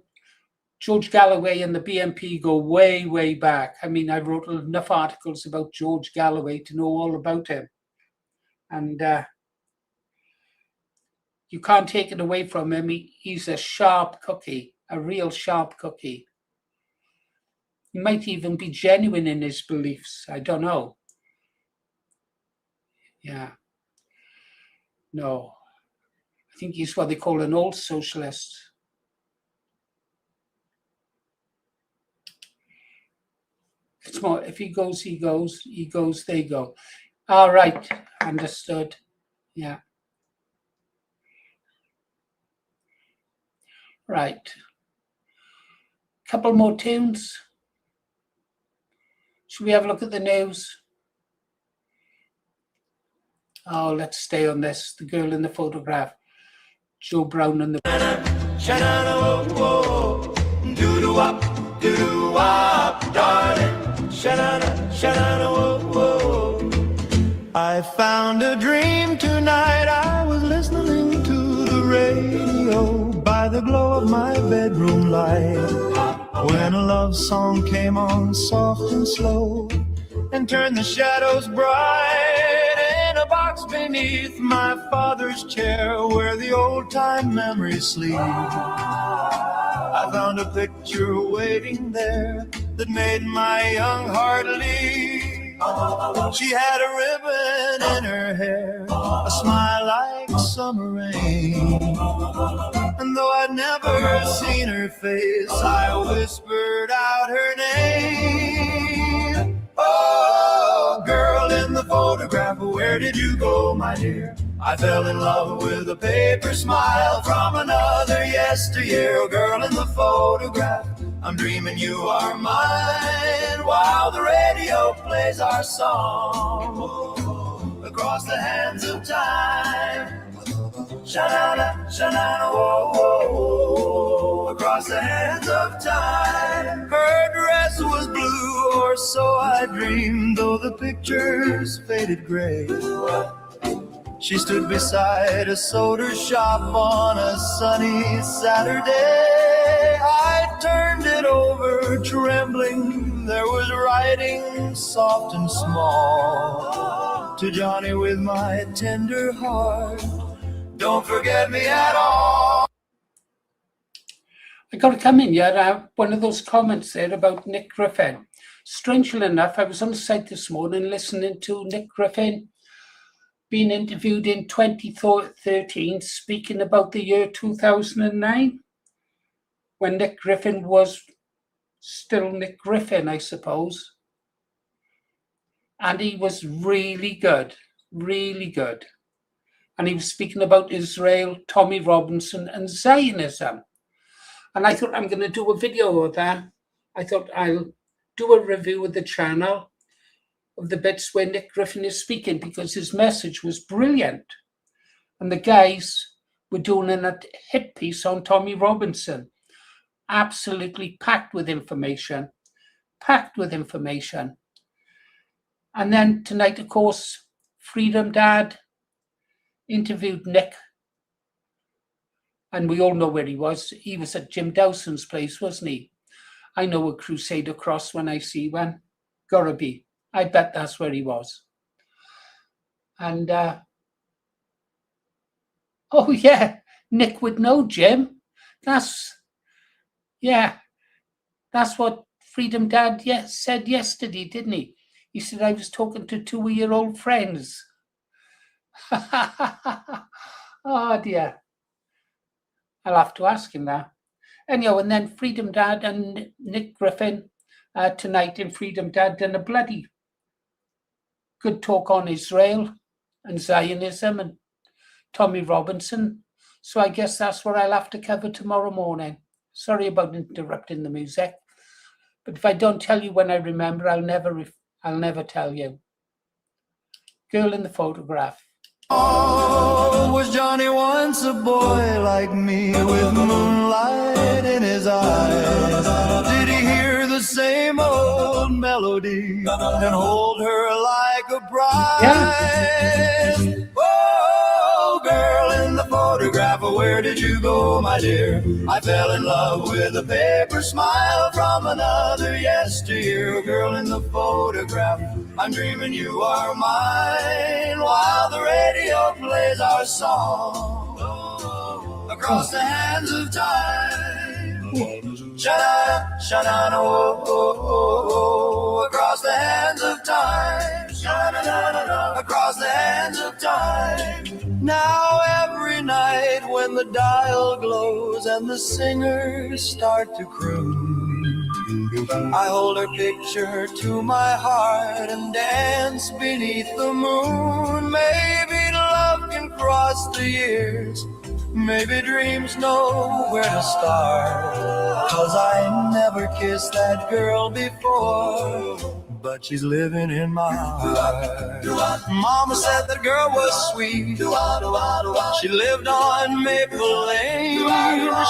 George Galloway and the BNP go way, way back. I mean, I wrote enough articles about George Galloway to know all about him. And you can't take it away from him. He's a sharp cookie, a real sharp cookie. He might even be genuine in his beliefs. I don't know. Yeah. No. I think he's what they call an old socialist. It's more, if he goes, he goes, he goes, they go. All right, understood. Yeah. Right. Couple more tunes. Should we have a look at the news? Oh, let's stay on this. The girl in the photograph. Joe Brown and the... Doo-doo-wop, doo-doo-wop, darling. Sha-na-na, sha-na-na, whoa. I found a dream tonight. I was listening to the radio by the glow of my bedroom light, when a love song came on soft and slow and turned the shadows bright. In a box beneath my father's chair where the old-time memories sleep, I found a picture waiting there that made my young heart leap. She had a ribbon in her hair, a smile like summer rain, and though I'd never seen her face, I whispered out her name. Oh, girl in the photograph, where did you go, my dear? I fell in love with a paper smile from another yesteryear. Oh, girl in the photograph, I'm dreaming you are mine, while the radio plays our song across the hands of time. Sha-na-na, sha-na-na, whoa, whoa, whoa, across the hands of time. Her dress was blue, or so I dreamed, though the pictures faded gray. She stood beside a soda shop on a sunny Saturday. I turned it over, trembling. There was writing soft and small. To Johnny with my tender heart, don't forget me at all. I got to come in, yeah. One of those comments there about Nick Griffin. Strangely enough, I was on the site this morning listening to Nick Griffin being interviewed in 2013, speaking about the year 2009, when Nick Griffin was still Nick Griffin, I suppose. And he was really good, really good. And he was speaking about Israel, Tommy Robinson, and Zionism. And I thought, I'm going to do a video of that. I thought I'll do a review of the channel of the bits where Nick Griffin is speaking, because his message was brilliant. And the guys were doing a hit piece on Tommy Robinson. Absolutely packed with information. Packed with information. And then tonight, of course, Freedomdad interviewed Nick. And we all know where he was. He was at Jim Dawson's place, wasn't he? I know a Crusader cross when I see one. Gotta be. I bet that's where he was. And, oh yeah, Nick would know, Jim. That's what Freedomdad said yesterday, didn't he? He said, I was talking to 2 of your old friends. Oh dear. I'll have to ask him that. Anyhow, and then Freedomdad and Nick Griffin tonight in Freedomdad done a bloody good talk on Israel and Zionism and Tommy Robinson. So I guess that's what I'll have to cover tomorrow morning. Sorry about interrupting the music, but if I don't tell you when I remember, I'll never tell you. Girl in the photograph. Oh, was Johnny once a boy like me with moonlight in his eyes? Did he hear the same old melody and hold her like a bride? Yeah. Oh, girl in the photograph, where where did you go, my dear? I fell in love with a paper smile from another yesteryear. Girl in the photograph, I'm dreaming you are mine, while the radio plays our song across the hands of time. Sha-da, sha-da, oh, oh, oh, oh, across the hands of time. Sha-da-da-da-da, across the hands of time. Now every night when the dial glows and the singers start to croon, I hold her picture to my heart and dance beneath the moon. Maybe love can cross the years, maybe dreams know where to start, 'cause I never kissed that girl before, but she's living in my heart. Mama said that girl was sweet. She lived on Maple Lane.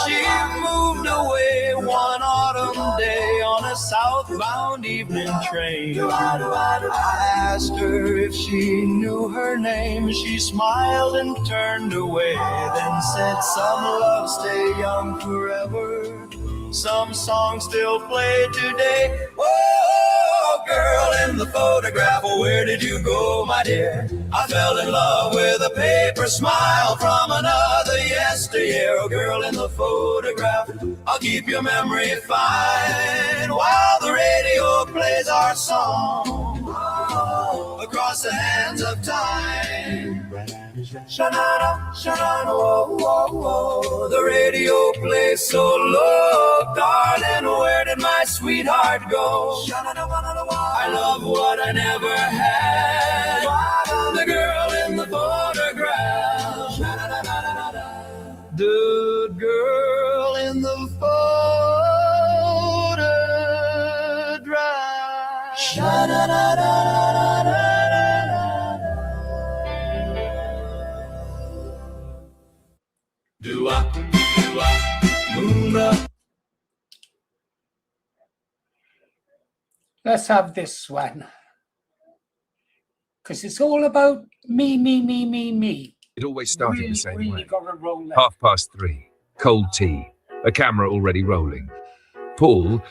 She moved away one autumn day on a southbound evening train. I asked her if she knew her name. She smiled and turned away, then said, some love stay young forever, some songs still play today. Oh, girl in the photograph, where did you go, my dear? I fell in love with a paper smile from another yesteryear. Oh, girl in the photograph, I'll keep your memory fine, while the radio plays our song across the hands of time. Sha-na-na, sha-na-na, whoa, whoa, whoa. The radio plays so low, darling, where did my sweetheart go? I love what I never had, the girl in the photograph. The girl in the photograph. Sha-na-na-na-na-na-na. Do-wah, do-wah, moon-wah. Let's have this one. Because it's all about me, me, me, me, me. It always started the same way. Gotta roll that. 3:30, cold tea, a camera already rolling. Paul,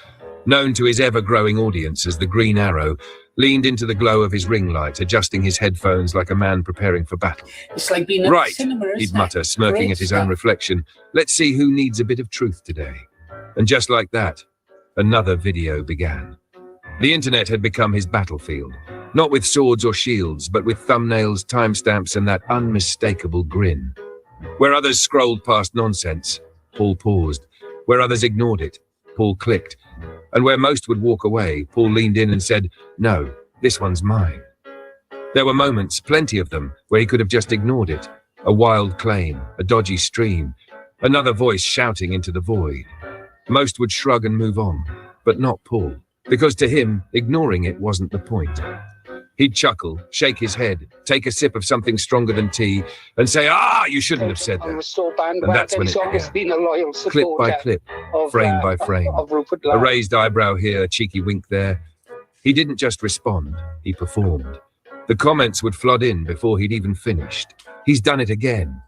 known to his ever-growing audience as the Green Arrow, leaned into the glow of his ring light, adjusting his headphones like a man preparing for battle. It's like being at Right, the cinema, isn't he'd it? mutter, smirking Great at his own stuff. reflection. Let's see who needs a bit of truth today. And just like that, another video began. The internet had become his battlefield, not with swords or shields, but with thumbnails, timestamps, and that unmistakable grin. Where others scrolled past nonsense, Paul paused. Where others ignored it, Paul clicked. And where most would walk away, Paul leaned in and said, no, this one's mine. There were moments, plenty of them, where he could have just ignored it. A wild claim, a dodgy stream, another voice shouting into the void. Most would shrug and move on, but not Paul, because to him, ignoring it wasn't the point. He'd chuckle, shake his head, take a sip of something stronger than tea, and say, you shouldn't have said that. And that's when it began. Clip by clip, frame by frame, a raised eyebrow here, a cheeky wink there. He didn't just respond, he performed. The comments would flood in before he'd even finished. He's done it again.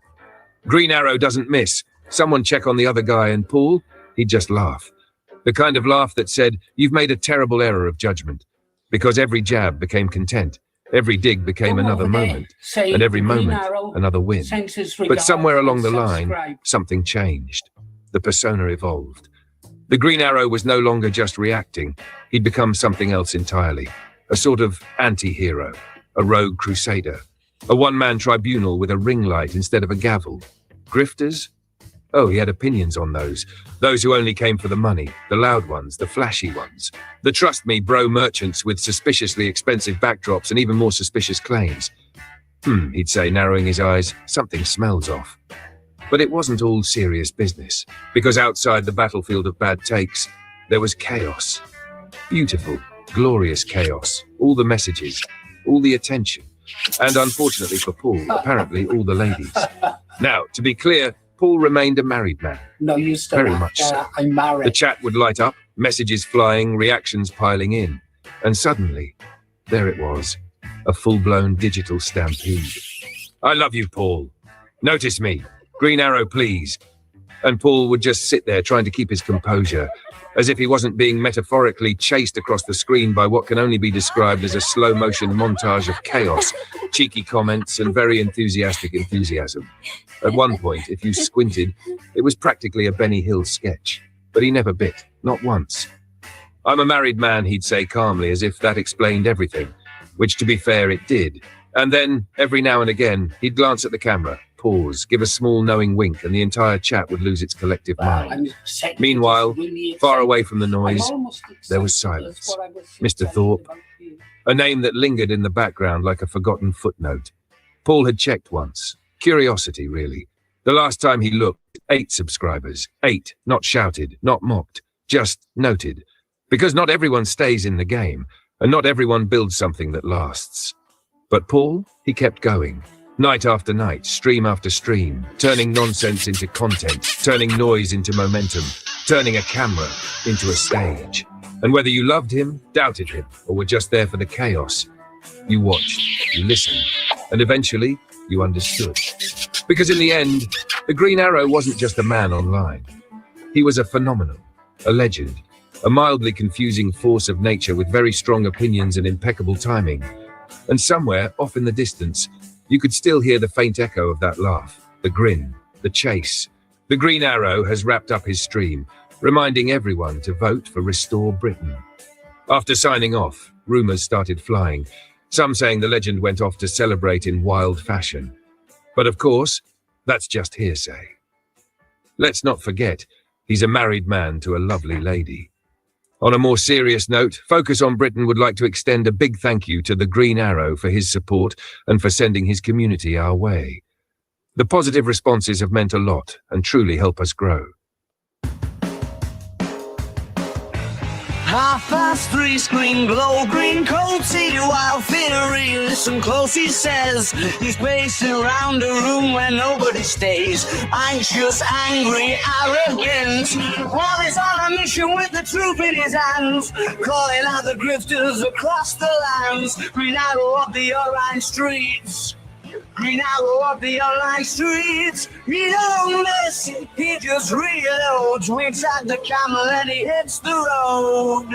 Green Arrow doesn't miss. Someone check on the other guy, and Paul, he'd just laugh. The kind of laugh that said, you've made a terrible error of judgment. Because every jab became content, every dig became another moment, and every moment another win. But somewhere along the line, something changed. The persona evolved. The Green Arrow was no longer just reacting. He'd become something else entirely. A sort of anti-hero, a rogue crusader, a one-man tribunal with a ring light instead of a gavel. Grifters? Oh, he had opinions on those. Those who only came for the money, the loud ones, the flashy ones. The trust me bro merchants with suspiciously expensive backdrops and even more suspicious claims. He'd say, narrowing his eyes, something smells off. But it wasn't all serious business, because outside the battlefield of bad takes, there was chaos. Beautiful, glorious chaos. All the messages, all the attention. And unfortunately for Paul, apparently all the ladies. Now, to be clear, Paul remained a married man. No, you still Very much so. I'm married. The chat would light up, messages flying, reactions piling in. And suddenly, there it was, a full-blown digital stampede. I love you, Paul. Notice me. Green arrow, please. And Paul would just sit there trying to keep his composure, as if he wasn't being metaphorically chased across the screen by what can only be described as a slow-motion montage of chaos, cheeky comments, and very enthusiastic enthusiasm. At one point, if you squinted, it was practically a Benny Hill sketch, but he never bit, not once. I'm a married man, he'd say calmly, as if that explained everything, which, to be fair, it did. And then, every now and again, he'd glance at the camera, pause, give a small knowing wink, and the entire chat would lose its collective mind. Meanwhile, far away from the noise, there was silence. Mr. Thorpe, a name that lingered in the background like a forgotten footnote. Paul had checked once. Curiosity, really. The last time he looked, 8 subscribers. 8, not shouted, not mocked, just noted. Because not everyone stays in the game, and not everyone builds something that lasts. But Paul, he kept going. Night after night, stream after stream, turning nonsense into content, turning noise into momentum, turning a camera into a stage. And whether you loved him, doubted him, or were just there for the chaos, you watched, you listened, and eventually you understood. Because in the end, the Green Arrow wasn't just a man online. He was a phenomenon, a legend, a mildly confusing force of nature with very strong opinions and impeccable timing. And somewhere, off in the distance, you could still hear the faint echo of that laugh, the grin, the chase. The Green Arrow has wrapped up his stream, reminding everyone to vote for Restore Britain. After signing off, rumours started flying, some saying the legend went off to celebrate in wild fashion. But of course, that's just hearsay. Let's not forget, he's a married man to a lovely lady. On a more serious note, Focus on Britain would like to extend a big thank you to the Green Arrow for his support and for sending his community our way. The positive responses have meant a lot and truly help us grow. 3:30 screen glow, green coat, city wild theory. Listen close, he says. He's pacing around the room where nobody stays. Anxious, angry, arrogant. While he's on a mission with the truth in his hands, calling out the grifters across the lands. Green Arrow of the online streets. Green Arrow of the online streets. He don't miss, he just reloads. Winks at the camera and he hits the road.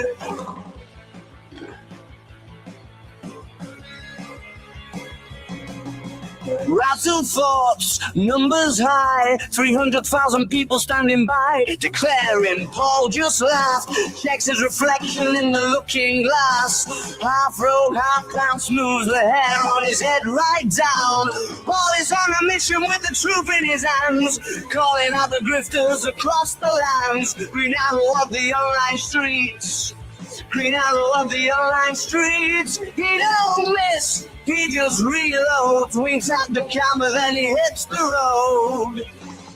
Rattle thoughts, numbers high, 300,000 people standing by, declaring Paul just laughed, checks his reflection in the looking glass, half road, half clown, smooths the hair on his head right down. Paul is on a mission with the truth in his hands, calling out the grifters across the lands. Green Arrow of the online streets. Green Arrow of the online streets. He don't miss, he just reloads, winks at the camera, then he hits the road.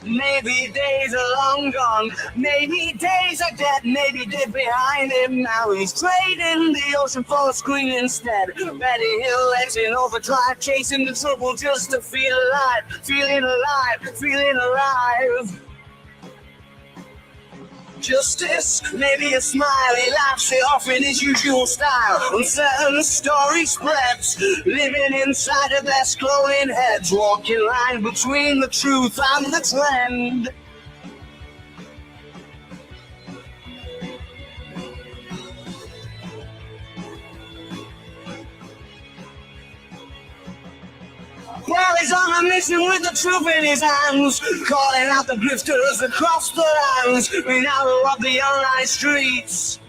Maybe days are long gone, maybe days are dead, maybe dead behind him. Now he's trading the ocean for a screen instead. Benny Hill exit overdrive, chasing the trouble just to feel alive, feeling alive, feeling alive. Justice, maybe a smile, he laughs it off in his usual style. Uncertain story spreads, living inside of their scrolling heads, walking line between the truth and the trend. Well, he's on a mission with the truth in his hands, calling out the grifters across the lands. Green Arrow of the online streets.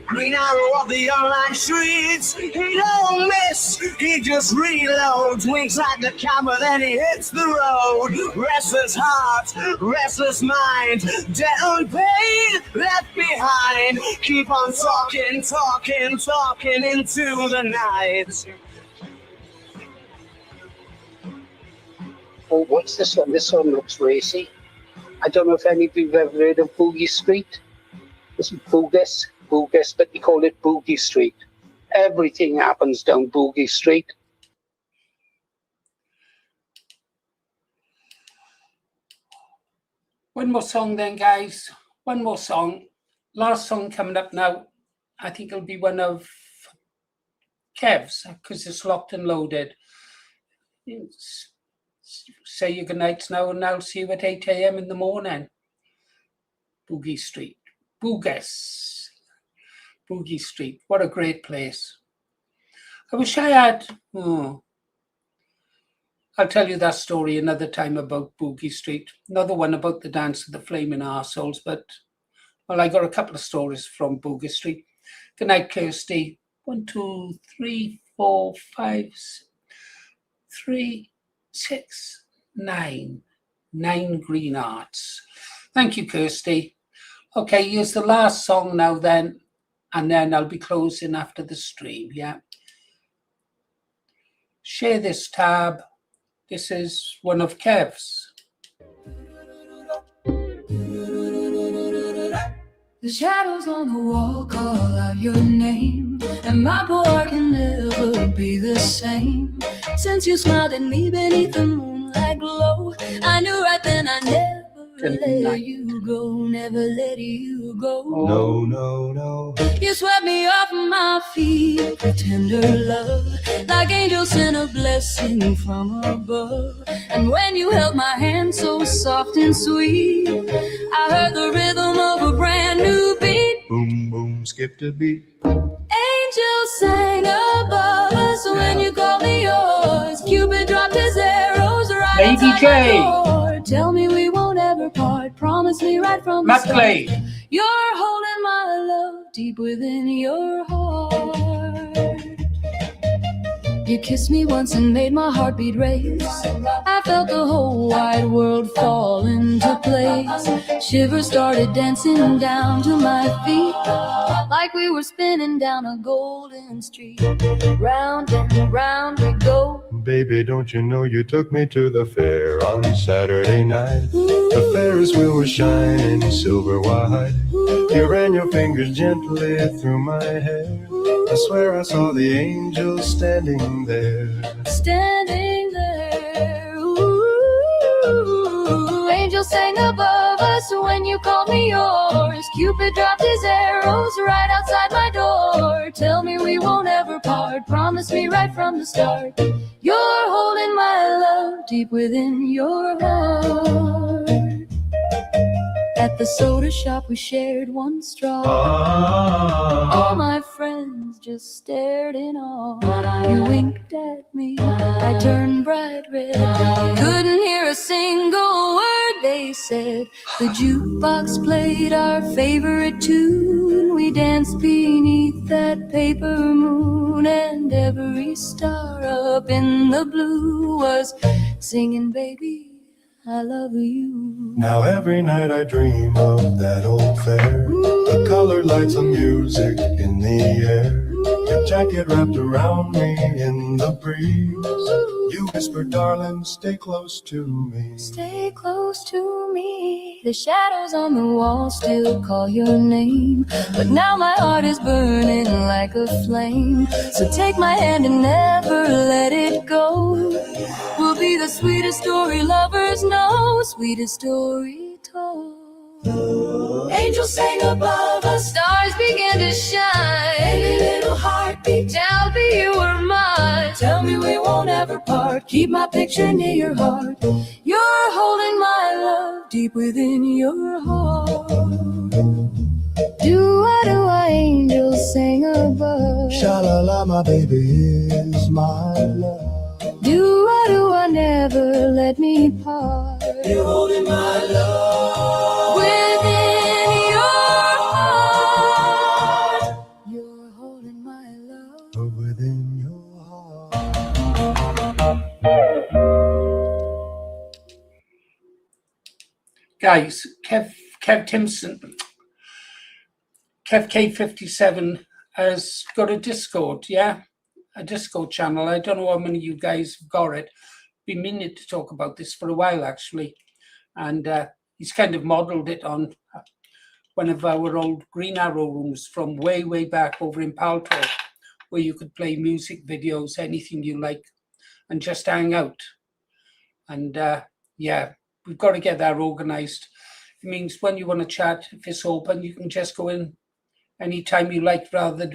Green Arrow of the online streets. He don't miss, he just reloads, winks at the camera, then he hits the road. Restless heart, restless mind, debt unpaid, left behind. Keep on talking, talking, talking into the night. Oh, what's this one? This one looks racy. I don't know if any of you have ever heard of Boogie Street. This is Boogus, but they call it Boogie Street. Everything happens down Boogie Street. One more song then, guys. One more song. Last song coming up now. I think it'll be one of Kev's, because it's locked and loaded. It's say your good nights now, and I'll see you at 8 a.m. in the morning. Boogie Street. Boogie Street. What a great place. I wish I had... I'll tell you that story another time about Boogie Street. Another one about the dance of the flaming arseholes. But, well, I got a couple of stories from Boogie Street. Good night, Kirsty. 1, 2, 3, 4, 5, 3, 6, 9. 9 green hearts. Thank you, Kirsty. Okay, here's the last song now then. And then I'll be closing after the stream, yeah? Share this tab. This is one of Kev's. The shadows on the wall call out your name, and my poor heart can never be the same. Since you smiled at me beneath the moonlight glow, I knew right then I never let you go, never let you go. No, no, no. You swept me off my feet with tender love, like angels sent a blessing from above. And when you held my hand so soft and sweet, I heard the rhythm of a brand new beat. Boom, boom, skipped a beat. Angels sang above us when you called me yours. Cupid dropped his arrows right outside my door. Tell me we won't ever part. Promise me right from the start. Clay. You're holding my love deep within your heart. You kissed me once and made my heartbeat race. I felt the whole wide world fall into place. Shivers started dancing down to my feet, like we were spinning down a golden street. Round and round we go. Baby, don't you know you took me to the fair on Saturday night? The Ferris wheel was shining silver white. You ran your fingers gently through my hair. I swear I saw the angels standing there. Standing there. Ooh, angels sang above us when you called me yours. Cupid dropped his arrows right outside my door. Tell me we won't ever part. Promise me right from the start. You're holding my love deep within your heart. At the soda shop we shared one straw. All my friends just stared in awe. You winked at me, I turned bright red. Couldn't hear a single word they said. The jukebox played our favorite tune. We danced beneath that paper moon, and every star up in the blue was singing, baby, I love you. Now every night I dream of that old fair. The colored lights of music in the air. Your jacket wrapped around me in the breeze. You whispered, darling, stay close to me. Stay close to me. The shadows on the wall still call your name, but now my heart is burning like a flame. So take my hand and never let it go. We'll be the sweetest story lovers know, sweetest story told. Angels sang above us, stars began to shine. Every little heartbeat, tell me you were mine. Tell me we won't ever part. Keep my picture near your heart. You're holding my love deep within your heart. Do-I, angels sing above. Sha-la-la, my baby is my love. Do-I, never let me part. You're holding my love within your heart. You're holding my love within your heart. Guys, Kev Timson, Kev K57 has got a Discord, yeah? A Discord channel. I don't know how many of you guys have got it. Been meaning to talk about this for a while, actually. And he's kind of modeled it on one of our old Green Arrow rooms from way, way back over in Palto, where you could play music videos, anything you like, and just hang out. And yeah, we've got to get that organized. It means when you want to chat, if it's open, you can just go in anytime you like, rather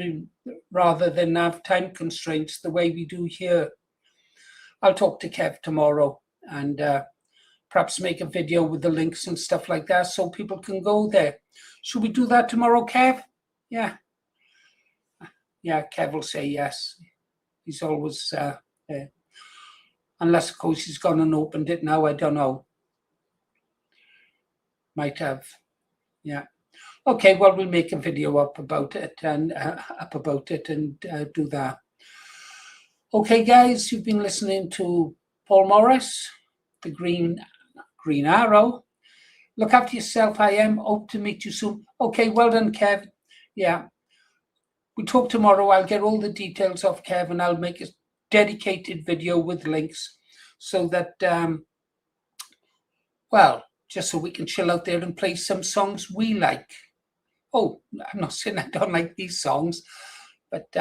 than have time constraints the way we do here. I'll talk to Kev tomorrow and perhaps make a video with the links and stuff like that so people can go there. Should we do that tomorrow, Kev? Yeah. Yeah, Kev will say yes. He's always there. Unless, of course, he's gone and opened it now. I don't know. Might have. Yeah. Okay, well, we'll make a video up about it and do that. Okay, guys, you've been listening to Paul Morris, the Green Arrow. Look after yourself. I am. Hope to meet you soon. Okay, well done, Kev. Yeah. We talk tomorrow. I'll get all the details off Kev and I'll make a dedicated video with links so that, well, just so we can chill out there and play some songs we like. Oh, I'm not saying I don't like these songs, but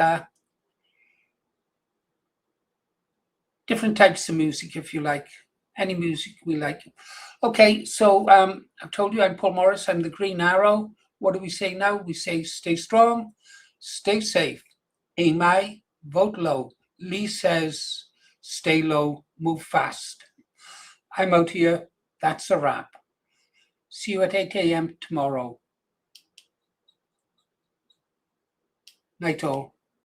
different types of music, if you like. Any music we like. Okay, so I've told you I'm Paul Morris. I'm the Green Arrow. What do we say now? We say stay strong, stay safe, aim high, vote low. Lee says stay low, move fast. I'm out here. That's a wrap. See you at 8 a.m. tomorrow. Night all.